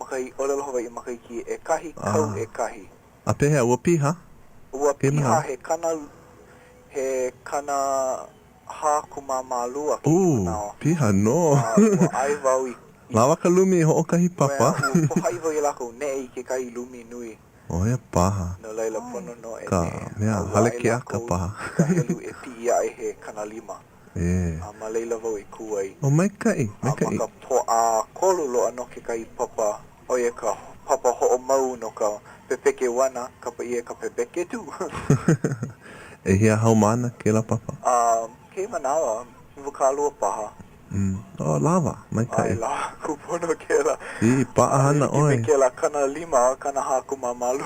S8: lelo Hawaiʻi makai ki e kahi kau e kahi.
S3: A pehea ua piha?
S8: Ua piha he kana ha kumamalua ki manao.
S3: Piha no.
S8: Ua ai wau I
S3: Lawa ka lumi ho o kahi papa.
S8: Po hai wau I lako ne I ke kahi lumi nui.
S3: O ia paha.
S8: No leila pono no e
S3: Ka mea hale ke aka paha.
S8: Ka helu e piia e he kanalima. Ma leila vau e kuai.
S3: O mai kai.
S8: Maka po a kolu lo ano ke kai papa. Oia ka papa ho o mau no ka pepeke wana. Ka pa ia ka pepeke tu.
S3: E hia hau mana ke la papa?
S8: Ke manawa. Vukalua paha.
S3: O lava. Mai kai.
S8: Ai la. Kupono ke la.
S3: I paahana oi.
S8: Ke la kanalima kana haku mamalu.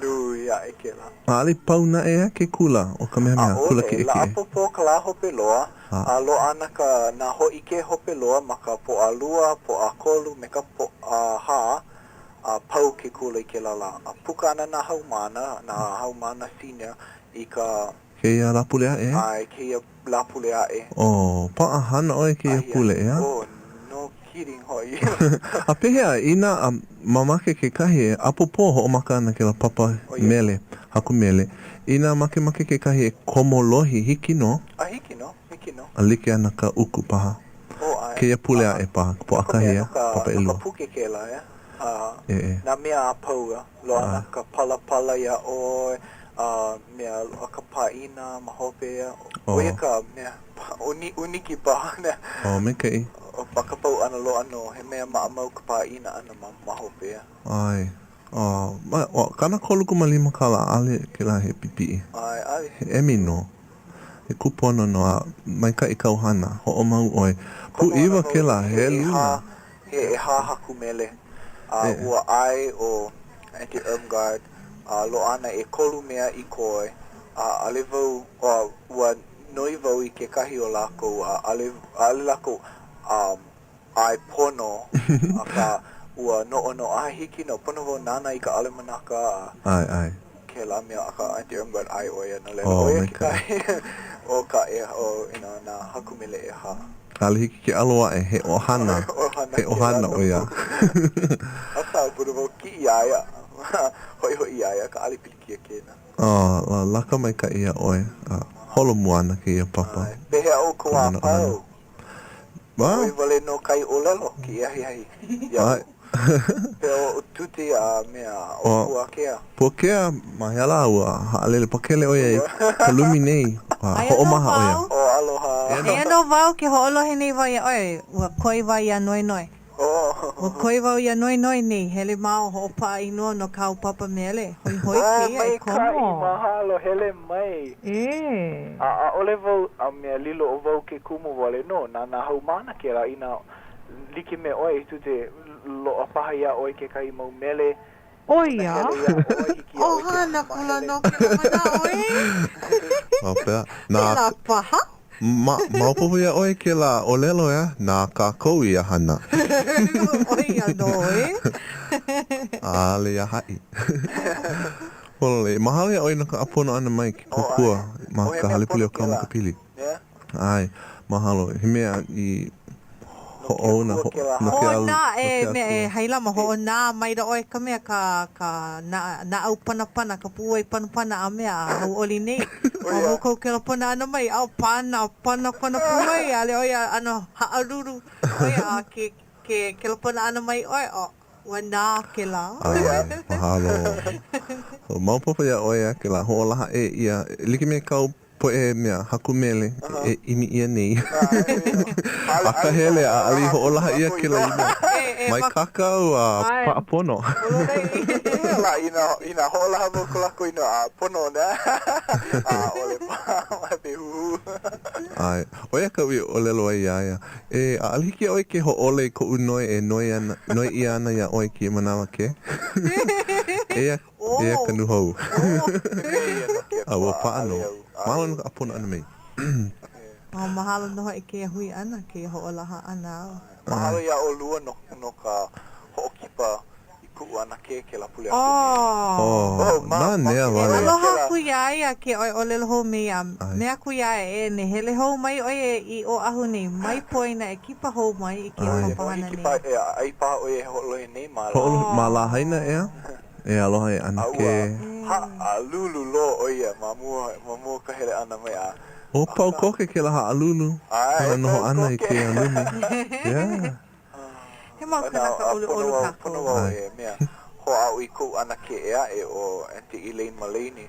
S8: Nui a e ke la.
S3: Ali pauna e ke kula o ka mea kula ke
S8: la
S3: eke.
S8: apo po ka la hope loa. A lo ana ka na ho ike hope loa ma ka po a lua, po a kolu, me ka po a ha. A pau ke kula i ke la la. A puka ana na haumana senior i ka...
S3: Ke ia lapulea e?
S8: Ai, ke ia lapulea e.
S3: O, paahana oi ke ia pule e a?
S8: O, no kidding hoi.
S3: A pehea, ina mamake ke kahi e apopo ho o maka ana ke la papa mele, haku mele. Ina make ke kahi e komolohi hiki no?
S8: Hiki no.
S3: A like ana ka uku paha. Ke ia pulea e paha, po akahi e, papa ilo.
S8: Ka puke ke la e. Na mea a paua, lo ana ka pala ia oi. Mea ka paina, mahope ia. Oia ka mea, uniki paha.
S3: O, me kei.
S8: O pakapau ana lo ano, he mea maamau ka paina ana mahope ia.
S3: Ai. O, kana koluku malima kala ale ke la he pipi.
S8: Ai.
S3: He emi no. E kupono no a mai ka i kauhana, ho o mau oi. Pu iwa ke la he luna.
S8: He ha haku mele. Ua ai o anti-Irmgard. Lo ana e kolu mea i koe. Ale vau, ua noi vau i ke kahi o lako. Ale lako ai pono. Aka ua no hiki no pono vau nana i ka ale manaka.
S3: Ai.
S8: Ke la mea aka anti-Irmgard ai oia na lelo. Oia ke kahi. O ka e, na hakumele e ha.
S3: Ale hiki ke aloa e he ohana. He ohana oia.
S8: Aka puru vau ki iaia. Hoi iaia ka ali pilikia kena.
S3: Laka mai ka ia oe. Holo muana ke ia papa.
S8: Pehe au kua pau. Oi vale no kai olelo ki ahi. Ai. Pero tuti a mea o Puakea.
S3: Puakea mahiala ua haalele pakele oia kalumi nei. Ho maha oia.
S8: O aloha.
S4: E no vau ke ho'olohe nei vai oe. Ua koi vai a noi. O koi wau ia noi nei, hele mao ho pa ino no kau papa mele. Hoi ke ai komo.
S8: Mai mahalo hele mai. A ole vau a mea lilo o vau ke kumu wale no, na hau mana ke ra ina like me oe tu te lo apaha ia oe ke kai mau mele.
S4: Oia? Hana kula no ke mana oe.
S3: Opea.
S4: Na paha?
S3: Maupopo ia oe ke la olelo ea, nā kākou ia hana.
S4: Oia no e.
S3: Ale ia hai. Holole, mahalo ia oe na ka apono ana mai ki kukua, ma ka halepuli o kauma ka pili. Ai, mahalo. He mea i ho'o na ke alu.
S4: Nā e haila ma ho'o nā mai da oe ka mea ka na au pana, ka puai pana a mea hauʻoli nei. O kou ke la pana ana mai, au pana pumai, ale oia ano ha'aruru. Oia ke la pana ana mai oe o. Wa nā ke la.
S3: Ai, mahalo. Maupapa ia oe ke la ho'olaha e ia, like me kau po e mea haku mele e imi ia nei. Akahele a ali ho'olaha ia ke la ina. Mai kakau a pa'apono.
S8: La ina ho'olaha mo kolako ina a pono na. Ole pa pe hu.
S3: Ai, oia ka ui olelo ai ia. A ali hiki oe ke ho'ole ko unoi e noi ia ana ia oe ki manawa ke. Ea ka nuhou. Awa pa'ano. Mahalo ka apona ana mei.
S4: Mahalo noho e ke hui ana, ke ho'olaha ana.
S8: Mahalo ia o lua no ka ho'okipa i ku'u ana ke la pule aku.
S3: Nā nea wale.
S4: Aloha kuia ia ke oe olelo hou mea. Mea kuia e ne hele hou mai oe i o ahu nei. Mai poina e kipa hou mai i ke o pahana nei.
S8: Ai paha oe ho'olohe nei ma la.
S3: Ma la haina ea? E aloha e ana ke...
S8: Ha lulu lo oia mamua ka hele ana mai a.
S3: O pau koke ke la ha'alulu. Hana noho ana i ke alumi.
S4: He mau kana ka olu kako.
S8: Pono wau e mea. ho au I ko ana ke ea e o Auntie Elaine Malini.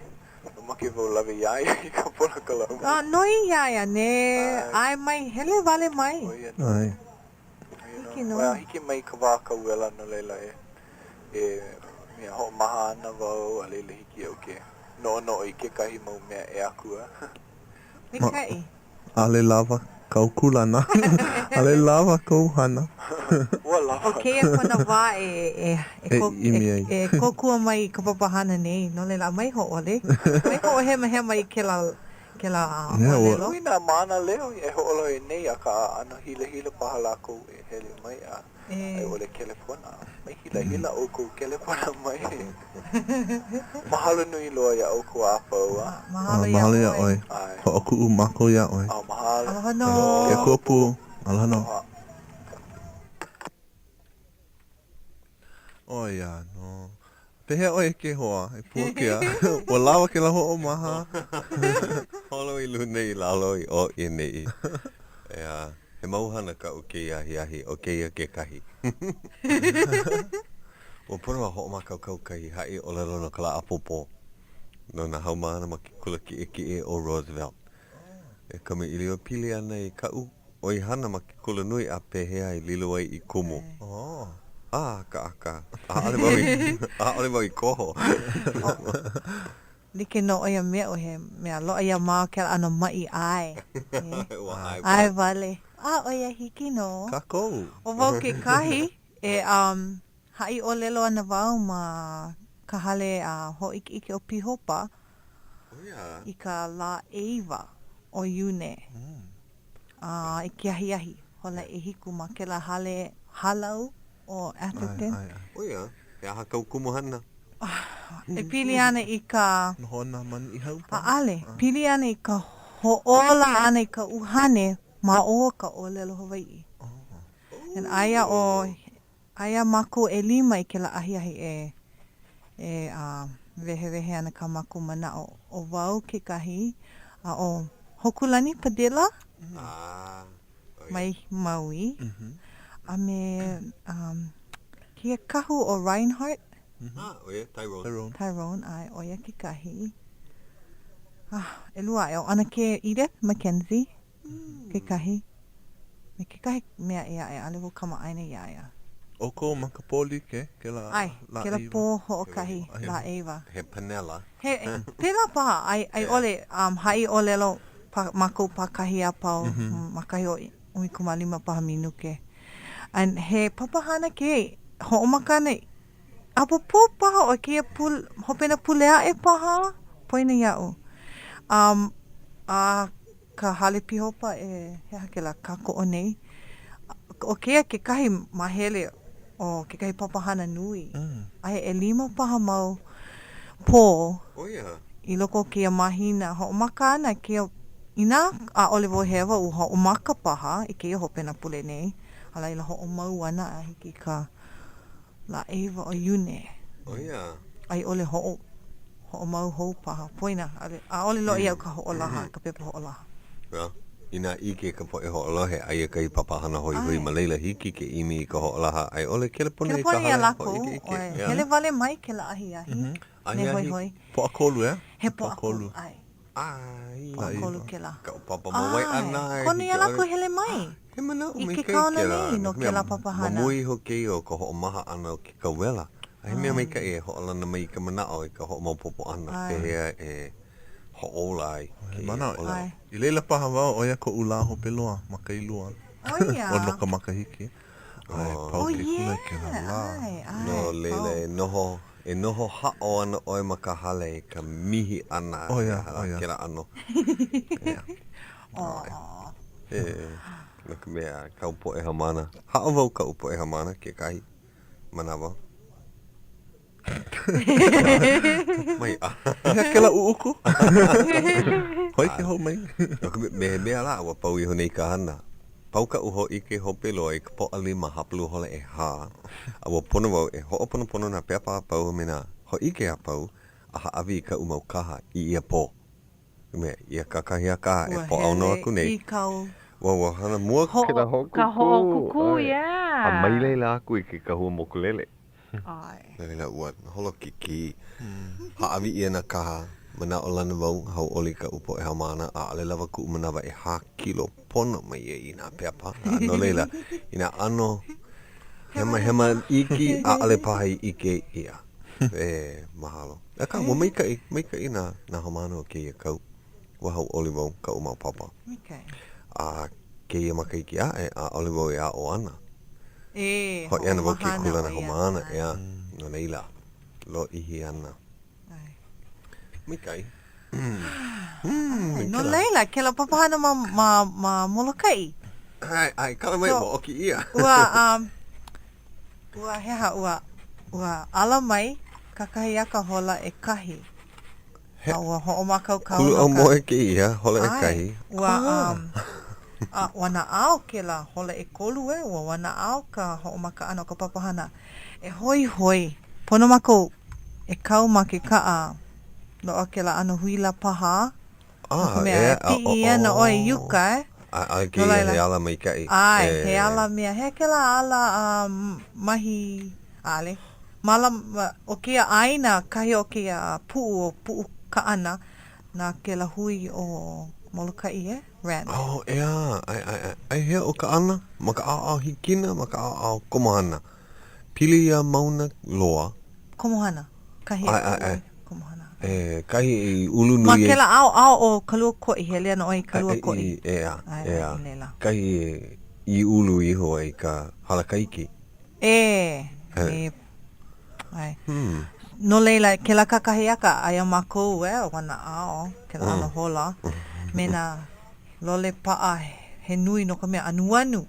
S8: No make vo lave iai I ka pona ka lau.
S4: Noi iaia ne, ai mai hele vale mai.
S3: Ai.
S4: Hiki no.
S8: Well, hiki mai ka wā ka uela no leila mea ho maha ana wau a leila hiki au ke no I ke kahi mau mea e akua.
S4: Mikai.
S3: Ale lava kau kulana. Ale lava kau hana.
S8: Ua lava.
S4: O keia kona wā e kokua mai ka papahana nei, no leila mai ho ole. Mai ho he mai ke la olelo.
S8: Uina mana leo e ho olo e nei a ka ana hila paha lako e hele mai a ai ole kelepona. Mai hila o ko kelepona mai. Mahalo nui loa ia o ko a paua.
S3: Mahalo ia oi. Ho oku mako ia oi.
S8: Mahalo.
S4: Alohano.
S3: Ke kopu. Alohano. Oia no. Pehe oi ke hoa, e Puakea. O lawa ke la ho o maha.
S2: Holo I luna I lalo I o I nei. He mauhana ka o ke ahi o ke ia ke kahi. O pono a ho o makau kahi hai o lalo no ka la apopo. No na haumana ma ki kula ki e o Roosevelt. E kame I leo pili ana I kau. O I hana ma ki kula nui a pehea I lilo ai I kumu. Ka aka. Ale mau I koho.
S4: Like no ia mea o he mea loa ia maa ke ano mai ai. Ai vale. Oia hiki no.
S3: Ka kou.
S4: O wau ke kahi hai o lelo ana wau ma Kanahele ho iki o pihopa. I ka la eiva o Iune. I ke ahi. Hola e hiku ma ke la hale halau o Atherton.
S2: Oia. E aha kau kumuhana.
S4: E pili ana I ka...
S3: Hona man I hau pa.
S4: Ale, pili ana I ka ho'ola ana I ka uhane ma o ka olelo Hawaiʻi. And aia mako e lima I ke la ahi vehe ana ka mako mana o wau ke kahi o Hokulani Padilla mai Maui. A me kia kahu o Reinhardt.
S2: Oia,
S4: Tyrone, ai, oia ke kahi. E lua e o ana ke Edith Mackenzie. Ke kahi. Me ke kahi mea ea e alewo kama aina ia.
S3: Oko makapoli ke la
S4: Ai, ke la po ho o kahi, la Eva.
S2: He panela.
S4: He, pela paha, ai ole, hai olelo mako pa kahi a pau, makahi o umikumālima paha minuke. And he papahana ke, ho o makane, apopo paha o kia hopena pulea e paha, poina iau. Ka hale pihopa e he hake la kako o nei. O kia ke kahi mahele o ke kahi papahana nui. Ai e 5 paha mau pō. I loko kia mahina ho o maka ana kia ina a ole vo hewa u ho o maka paha I kia hopena pule nei. Ala ila ho o mau ana a hiki ka la Eva o Iune. Ai ole ho o mau hou paha. Poina, a ole lo iau ka ho o laha, ka pepa ho o laha.
S2: Well, ina ike ka po e ho o lohe, ai kai papahana hoi ma leila hiki ke imi ka ho o laha, ai ole kelepone I ka hala ho ike.
S4: Hele vale mai ke la ahi. Ne hoi.
S3: Po akolu
S4: He po akolu, ai. Po akolu ke la.
S2: Ka papa mawai ana.
S4: Kono ia lako hele mai.
S2: He mana o me
S4: Ike kaona nei no ke la papahana.
S2: Mamui ho ke o ka ho o maha ana o ke kawela. Ai mea mai ka e ho alana mai ka mana o I ka ho o maupopo ana. Ke hea e ho o lai.
S3: Mana I leila paha wau oia ko ula ho peloa makailua.
S4: Oia.
S3: O noka makahiki. Ai pau ke kula ke la.
S2: No leila e noho hao ana oi makahale ka mihi ana.
S3: Oia.
S2: Kera ano. Naka mea kaupo e hamana. Hao wau kaupo e hamana ke kahi. Mana wau. Mai
S3: Hea ke la uuku. Hoi ke hau mai.
S2: Mea la awa pau I honei ka hana. Pau ka uho I ke hopelo I ka po alima hapulu hole e ha. Awa pono wau e ho'opono na peapa pau mena ho ike a pau a haawi ka umau kaha I ia po. Mea ia kakahi a kaha e po au no aku nei.
S4: I kau.
S2: Wa hana mua ke la hokuku.
S1: Ka hokuku, yeah.
S2: A mai leila aku I ke kahua mokulele.
S4: Ai.
S2: Leila ua holo kiki. Haawi ia na kaha. Mana o lana wau hauʻoli ka upo e haumana a ale lava ku manawa e ha kilo pono mai e ina peapa. No leila, ina ano hema iki a ale pahai ike ia. Mahalo. Aka, wa maikai na haumana o ke ia kau. Wa hauʻoli wau ka umau papa.
S9: Okay.
S2: Ke ia makaiki a ole wau e a o ana. Ho
S9: Ho
S2: ana wau ke
S9: mahana
S2: kula na
S9: o ia.
S2: haumana ea. No leila, lo ihi ana. Mikai.
S9: No leila, ke la papahana ma Molokai.
S2: Ai, kala mai mo oki ia.
S9: Ua heha ua ala mai kakahiaka hola e kahi. Ua hoʻomakau
S2: Kulu au moe ke ia, hola e kahi.
S9: Ua wana ao ke la hola e kolu ua wana ao ka hoʻomaka ana o ka papahana. E hoi, pono mako e kau ma ke kaa. No o ke la ano huila paha.
S2: E
S9: pi ia na oi yuka
S2: Ai ke ia he ala mai kai.
S9: Ai, he ala mea. He ke la ala mahi ale. Mala o kia aina kahi o kia puu ka ana na ke la hui o Molokai Rand.
S2: Oh, ea. Ai hea o ka ana, ma ka ao hikina, ma ka ao komohana. Pili ia mauna loa.
S9: Komohana. Kahi
S2: Ai.
S9: Komohana.
S2: Kahi i ulu nui.
S9: Ma ke la ao o kalua ko'i, he lea na oi kalua ko'i.
S2: Ea.
S9: Lela.
S2: Kahi i ulu iho ai ka halakaiki.
S9: Ai. No leila, ke la kakahiaka, aia makou wana ao, ke la ana hola. Mena lole paa he nui no ka mea anuanu.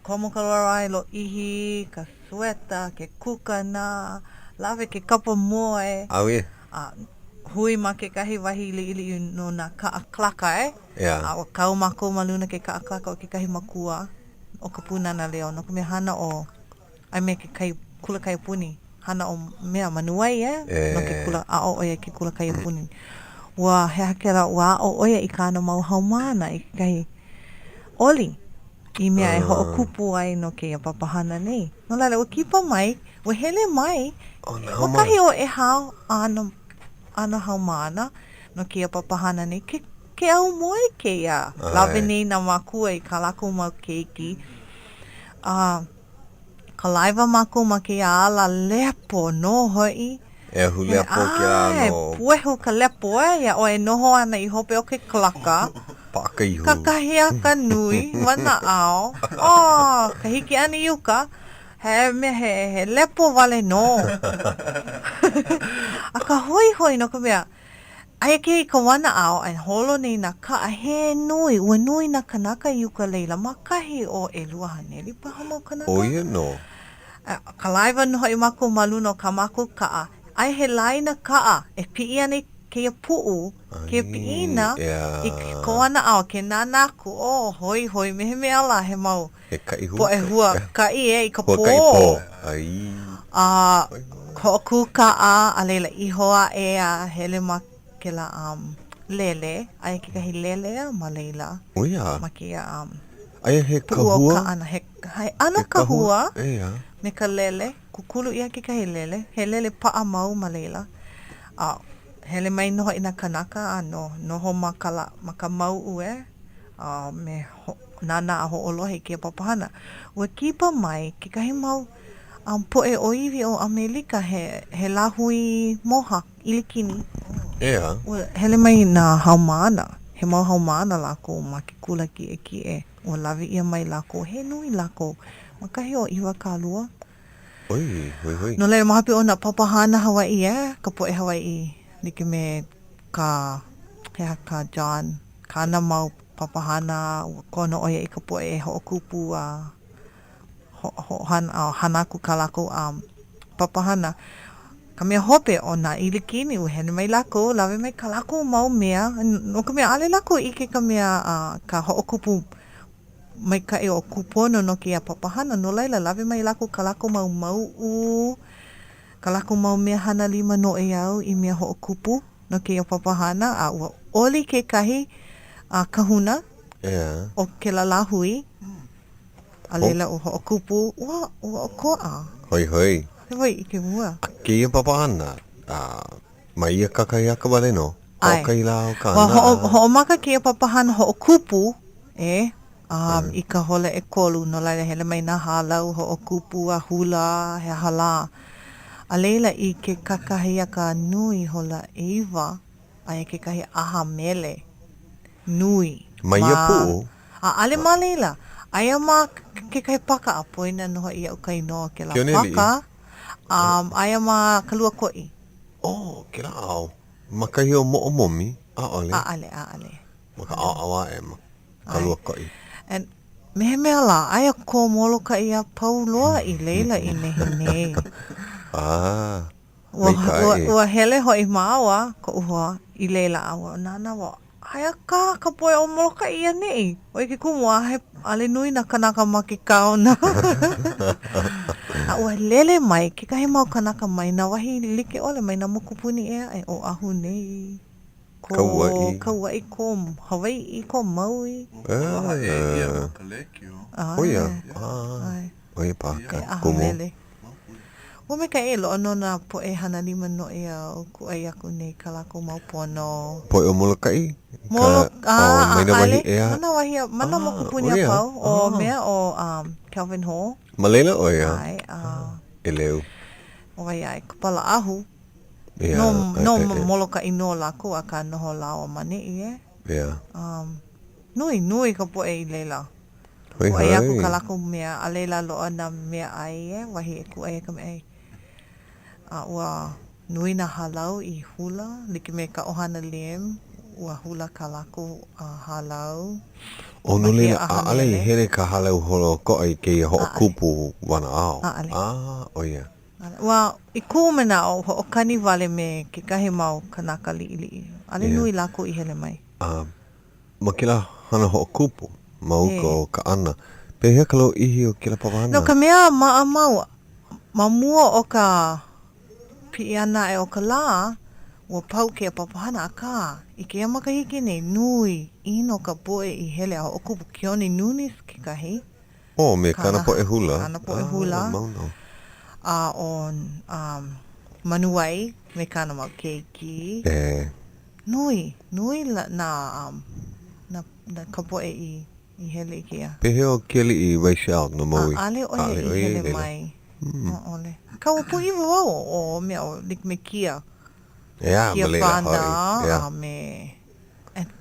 S9: Komo ka lorai lo ihi, ka sueta, ke kukana, lawe ke kapa moe.
S2: Awe.
S9: Hui ma ke kahi wahi ili no na kaaklaka A kau mako maluna ke kaaklaka o ke kahi makua o ka punana leo. No ka mea hana o, ai me ke kai kula kai puni. Hana o mea manuai no ke kula a o oia ke kula kai puni. Ua he hakera ua o oia i ka ana mau haumana i ke kahi oli. I mea e ho kupu ai no ke papahana nei. No lale, o kipa mai, o hele mai, o kahi o e hao ana haumana no ke papahana nei, ke au moe ke ia. Lawe nei na makua i ka lako mau keiki. Ka laiva mako ma ke ala lepo no hoi.
S2: E hu lepo ke ano.
S9: Puehu ka lepo ia o e noho ana i hope o ke klaka.
S2: Paka ihu.
S9: Kakahiaka nui, wana ao. Ka hiki ana iuka. He lepo wale no. A ka hoi no ka mea. Ai ke ka wana ao, ai holo nei na ka a he nui. Ua nui na kanaka iuka leila. Makahi o e lua haneli paha mo kanaka.
S2: Oia no.
S9: Ka laiva no i mako maluna o ka mako kaa. Ai he laina kaa. E pi ana ke puu. Ke pi ina. I ko wana ao. Ke nanaku. Hoi. Mehe me ala he mau.
S2: E ka ihu.
S9: Po e hua. Ka i ka po.
S2: Ai.
S9: Hoku kaa. A leila ihoa e a hele ma ke la lele. Ai ke kahi lele ma leila.
S2: Oia.
S9: Ma ke
S2: ai he kahua.
S9: Puu o ka ana. He ana kahua.
S2: Ea.
S9: Me ka lele. Kukulu ia ke kahi lele. He lele paa mau ma leila. Hele mai noho ina kanaka noho ma ka mau ue. Me nana a hoʻolohe ke papahana. Ua kipa mai ke kahi mau poe o iwi o Amerika he lahui moha ilikini.
S2: Ea.
S9: Ua hele mai na haumana. He mau haumana lako ma ke kula ki e. Ua lawi ia mai lako. He nui lako. Ma kahi o iwa kālua.
S2: Hoi.
S9: No leila mahapi o na papahana Hawaiʻi ka poe Hawaiʻi. Nike me ka John. Ka ana mau papahana. Kono oia i ka poe e hoʻokupu hanaku ka lako papahana. Ka mea hope o na ilikini u hene mai lako. Lawe mai ka lako mau mea. No ka mea ale lako ike ka mea ka hoʻokupu mai ka e o kupono no ki a papahana. No laila lawe mai lako ka lako mau ka lako mau mea hana lima no e au i mea hoʻokupu no ki a papahana. A ua oli ke kahi kahuna o ke la lahui. A leila o hoʻokupu ua o koa.
S2: Hoi.
S9: Hawaiʻi I ke mua.
S10: Ke ia papahana, mai ia kakai aka wale no?
S9: Ai.
S10: Hokai la o ka
S9: Ho'omaka ke ia papahana ho'okupu, I ka hole e kolu no laila hele mai nā hālau ho'okupu a hula he hala. A leila I ke kakahi aka nui hola eiwa, ai ke kahi aha mele nui.
S10: Mai ia pu'u?
S9: Ale ma leila. Aia ma ke kai paka a poina noho I au kai noa ke la paka. Aia ma kalua ko'i.
S10: Oh, ke la au. Makahi o mo'o momi? Aale. Maka awa e ma. Kalua ko'i.
S9: And mea la, aia ko molo ka ia pau loa I leila I nehi nei. Ua hele hoi maawa ko uhua I leila awa. Nana wa, aia ka poe o molo ka ia nei. Oi ke kumua he ale nui na kanaka ma ke kaona. Ua lele mai, ke kahi mau kanaka mai, na wahi like ole mai na mokupuni e o ahu nei. Kauai ko Hawaiʻi ko Maui.
S10: Oia. Oia paka. Kumo.
S9: Ua me ka e loa no na po e hana lima no e au ku ai aku nei ka lako mau pono.
S10: Po e o Molokai?
S9: Maina wahi ea? Mana mokupuni a pau o mea o Calvin Hall.
S10: Malela oia?
S9: Ai.
S10: E leu.
S9: Oi ai, kupala ahu. No Molokai no lako a ka noho lao mane I Nui ka po e I leila. Ko ai aku ka lako mea, a leila loa na mea ai wahi e ku ai ka mea ai. Ua nui na halau I hula, like me ka ohana liem, ua hula ka lako halau.
S10: O no leila, ale I here ka halau holo ko ai ke ia ho'okupu wana ao. Oia.
S9: Ua, I kūmena o ho'okani wale me ke kahi mau kanaka li'i. Ale nui lako I hele mai.
S10: Ma kila hana ho'okupu, mauka o ka ana. Pehea ka lo ihi o kila pawahana?
S9: No ka mea mau, ma mua o ka pi ana e o ka la, ua pau ke a papahana a ka. I ke makahiki nei nui, ino ka poe I hele a ho'okupu kioni nunis ke kahi.
S10: Me kana po e hula?
S9: Kana po e hula.
S10: Maunau.
S9: On manuai me kana mau keiki. Nui na kapoe I hele I kia.
S10: Pehe o keli I Rachel no Maui?
S9: Ale oe I hele mai. Ole. Ka o pui iwa o mea o lik me kia. Kia whana me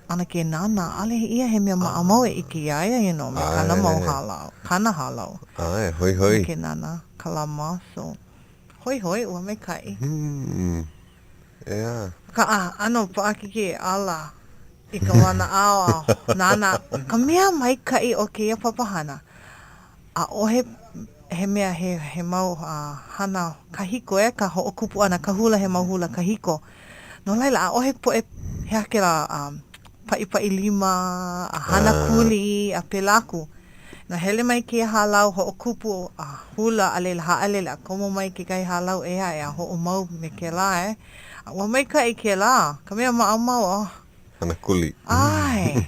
S9: ana ke nana. Ale ia he mea maamau e iki aia me kana mau halau. Kana halau.
S10: Hoi.
S9: Ke nana. Kalama, so hoi ua me kai. Ka ano paaki ke ala I ka wana awa nana ka mea mai kai o ke ia papahana a ohe he mea he mau hana kahiko ka ho'okupu ana ka hula he mau hula kahiko no laila a ohe po e he ake la pai lima a hana kuli a pelaku na hele mai ke halau ho'okupu a hula alela ha'alela komo mai ke kai halau e a ho'o mau me ke la ua mai kai ke la ka mea maamau
S10: hana kuli
S9: ai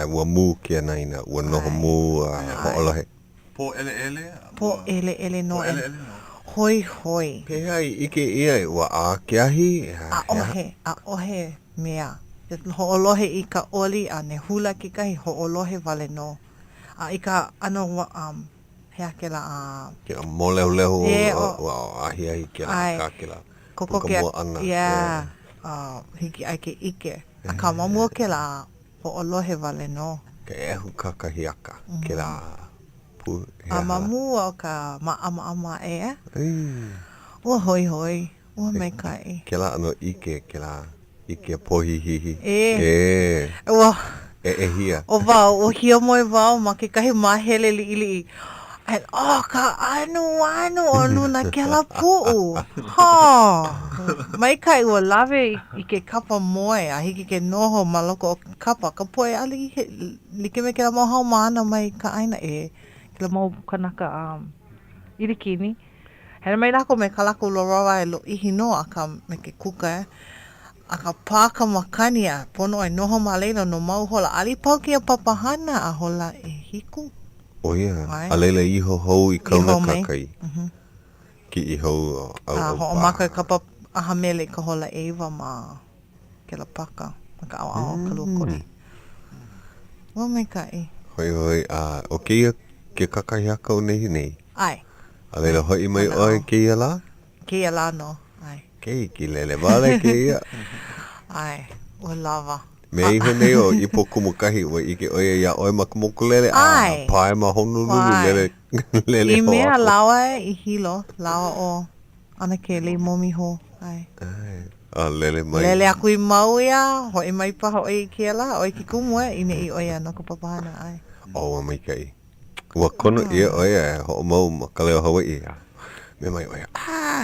S10: ua mu ke naina ua noho mu ho'olohe
S9: po ele no hoi
S10: pehea I ike ia ua a keahi
S9: a ohe mea ho'olohe I ka oli a ne hula ke kai ho'olohe vale no I ka ano he ake la
S10: ke moleulehu ahi ke la kakela
S9: koko ke hiki ai ke ike a ka mamua ke la ho'olohe vale no
S10: ke ehu kakahiaka ke la pu
S9: a mamua o ka ama ua hoi ua mai kai
S10: ke la ano ike ke la ike pohihihi
S9: ua
S10: hia
S9: o wau, o hia moe wau ma ke kahi mahele li and ka anu na ke la pu'u mai kai ua lawe I ke kapa moe a hiki ke noho ma loko o kapa ka poe ali like me ke la mohau maana mai ka aina ke la mau kanaka irikini hele mai lako me ka lako loroa lo ihi no a ka me ke kuka a ka pāka makani pono ai noho ma leila no mau hola ali pau ki a papahana a hola e hiku.
S10: A leila iho hou I kauna kakai. ki I hou au
S9: Ho maka kapa aha mele ka hola ewa ma ke la paka. Maka au kalua kori. Wa mai kai.
S10: Hoi, o keia ke kakai haka o nei.
S9: Ai.
S10: A leila hoi mai oi keia la?
S9: Keia la no. Ai.
S10: Kei ki lele wale keia.
S9: Ai. O lava.
S10: Me iho nei o ipo kumukahi ua ike oia ia oi makamokulele.
S9: Ai.
S10: Pae ma Honolulu lele
S9: I
S10: ho
S9: mea
S10: ako.
S9: lawa I hilo. Lawa o ana ke le momi ho. Ai.
S10: Lele mai.
S9: Lele aku I mau ia. Hoi mai paha oi ke la. Oi ki kumu I ne I oia no ka papahana. Ai.
S10: O mai kai. Ua kono ia oia ho mau ma Ka Leo Hawaiʻi. Me mai oia.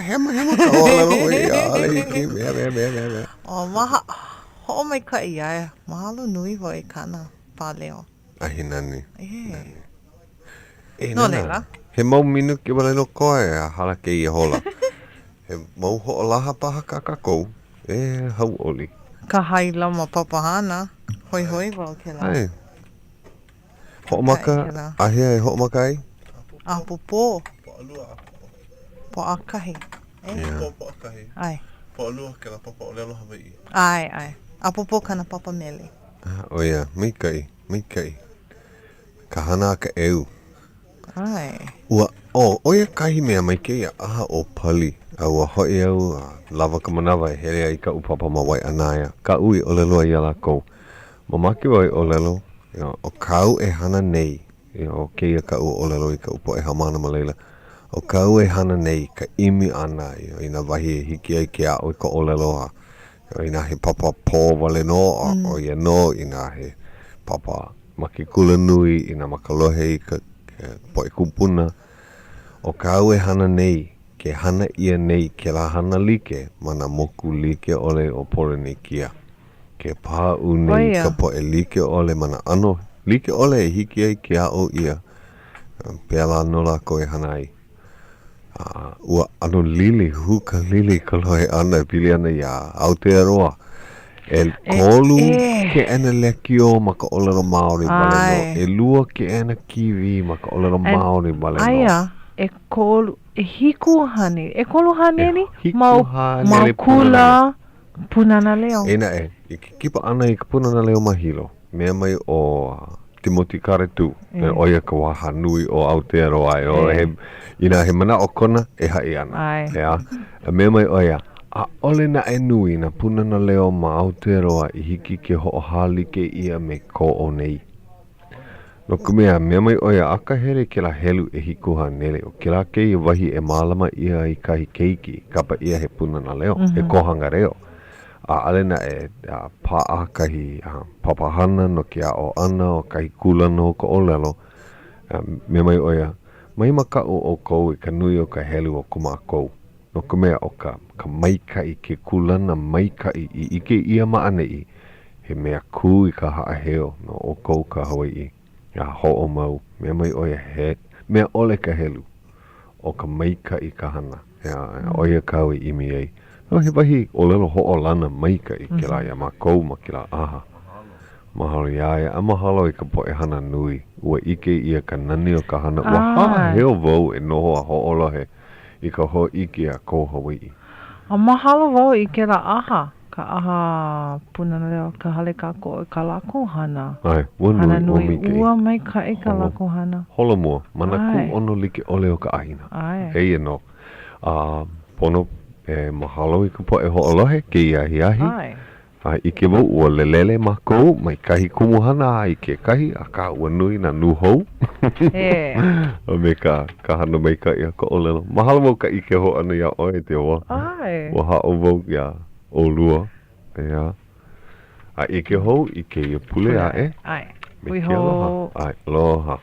S10: Hema ka ola no ia. Ale iki mea.
S9: O maha. Ho mai ka ia. Mahalo nui hoi kana pa leo.
S10: Ahinani.
S9: No leila.
S10: He mau minu ke wale no koe a hala ke ia hola. He mau ho laha paha kakakou. Hauʻoli.
S9: Ka hai lama papahana. Hoi wau ke la.
S10: Ai. Hoʻomaka. Ahia e hoʻomaka ai?
S9: A popo. Po akahi.
S10: Po akahi.
S9: Ai.
S10: Po alua ke la papa o lelo Hawaiʻi.
S9: Ai. A popo kana papa mele.
S10: Oia, mikai. Ka hana ka eu.
S9: Ai.
S10: Ua, oia kahi mea mai keia aha o pali. Ua hoi au, lava ka manawa e here ai ka upapa mawai anaya. Ka ui o lelo ai ala kou. Mamaki wai o lelo, o kau e hana nei. O keia ka o lelo I ka upo e hamana ma leila. O kau e hana nei ka imi ana. Ina wahi e hiki ai ke a o ka o lelo ha. Ina he papa pō wale no, o ia no, ina he papa maki kula nui, ina makalohe I ka poe kupuna. O kau e hana nei, ke hana ia nei, ke la hana like, mana moku like ole o pore nei kia. Ke pā u nei ka poe like ole, mana ano, like ole e hiki ai ke a o ia. Pela no la ko e hana ai. Ua ano lili, huka lili kalohe ana pili ana ia Aotearoa. E kolu ke ena lekio maka olero Māori wale no. E lua ke ena kiwi maka olero Māori wale no.
S4: Aia, e kolu, e hiku hane. E kolu hane ni?
S10: Hiku hane
S4: le kula punana leo.
S10: Ena I kipa ana I ka punana leo mahilo. Mea mai o Timoti Karetu. E oia ka waha nui o Aotearoa. Ina he mana o kona e hai ana. Ea, mea mai oia. A ole na e nui na punana leo ma Aotearoa I hiki ke hoʻohali ke ia me ko o nei. No kumea, mea mai oia aka here ke la helu e hikuha nele. O ke la kei wahi e malama ia I kahi keiki. Kapa ia he punana leo. E kohanga reo. A ale na e paa kahi papahana no ke a o ana o kahi kula no ko o lelo. Mea mai oia. Mai maka o kou I ka nui o ka helu o kuma kou. No ka mea o ka maikai ke kulana maikai I ike ia maanei. He mea ku I ka haaheo no o kou ka Hawaiʻi. Ia ho'o mau. Mea mai oia he. Mea ole ka helu. O ka maikai ka hana. Ia oia kau I imi ei. No he wahi o lelo ho'o lana maikai. Ke la ia ma kou ma ke la aha. Mahalo ia a mahalo I ka poe hana nui. Ua ike ia ka nani o ka hana. Ua haaheo vau e noho a ho'olohe. I ka ho ike a ko Hawaiʻi.
S4: A mahalo wau I ke la aha. Ka aha punana leo ka hale kako I ka lako hana.
S10: Ai, hana nui
S4: ua mai ka I ka lako hana.
S10: Holo mua, mana ku ono like ole o ka ahina. Hei e no. Pono e mahalo I ka poe ho'olohe ke iahi ahi. Ike wau ua lelele ma kou, mai kahi kumuhana ai ke kahi, a ka ua nui na nuhou. O me ka hana mai ka ia ka olelo. Mahalo wau ka ike ho ana ia oe te oa. Ua hao wau ia o lua. A ike hou, ike ia pule a e.
S4: Ai.
S10: Me ke aloha. Ai, aloha.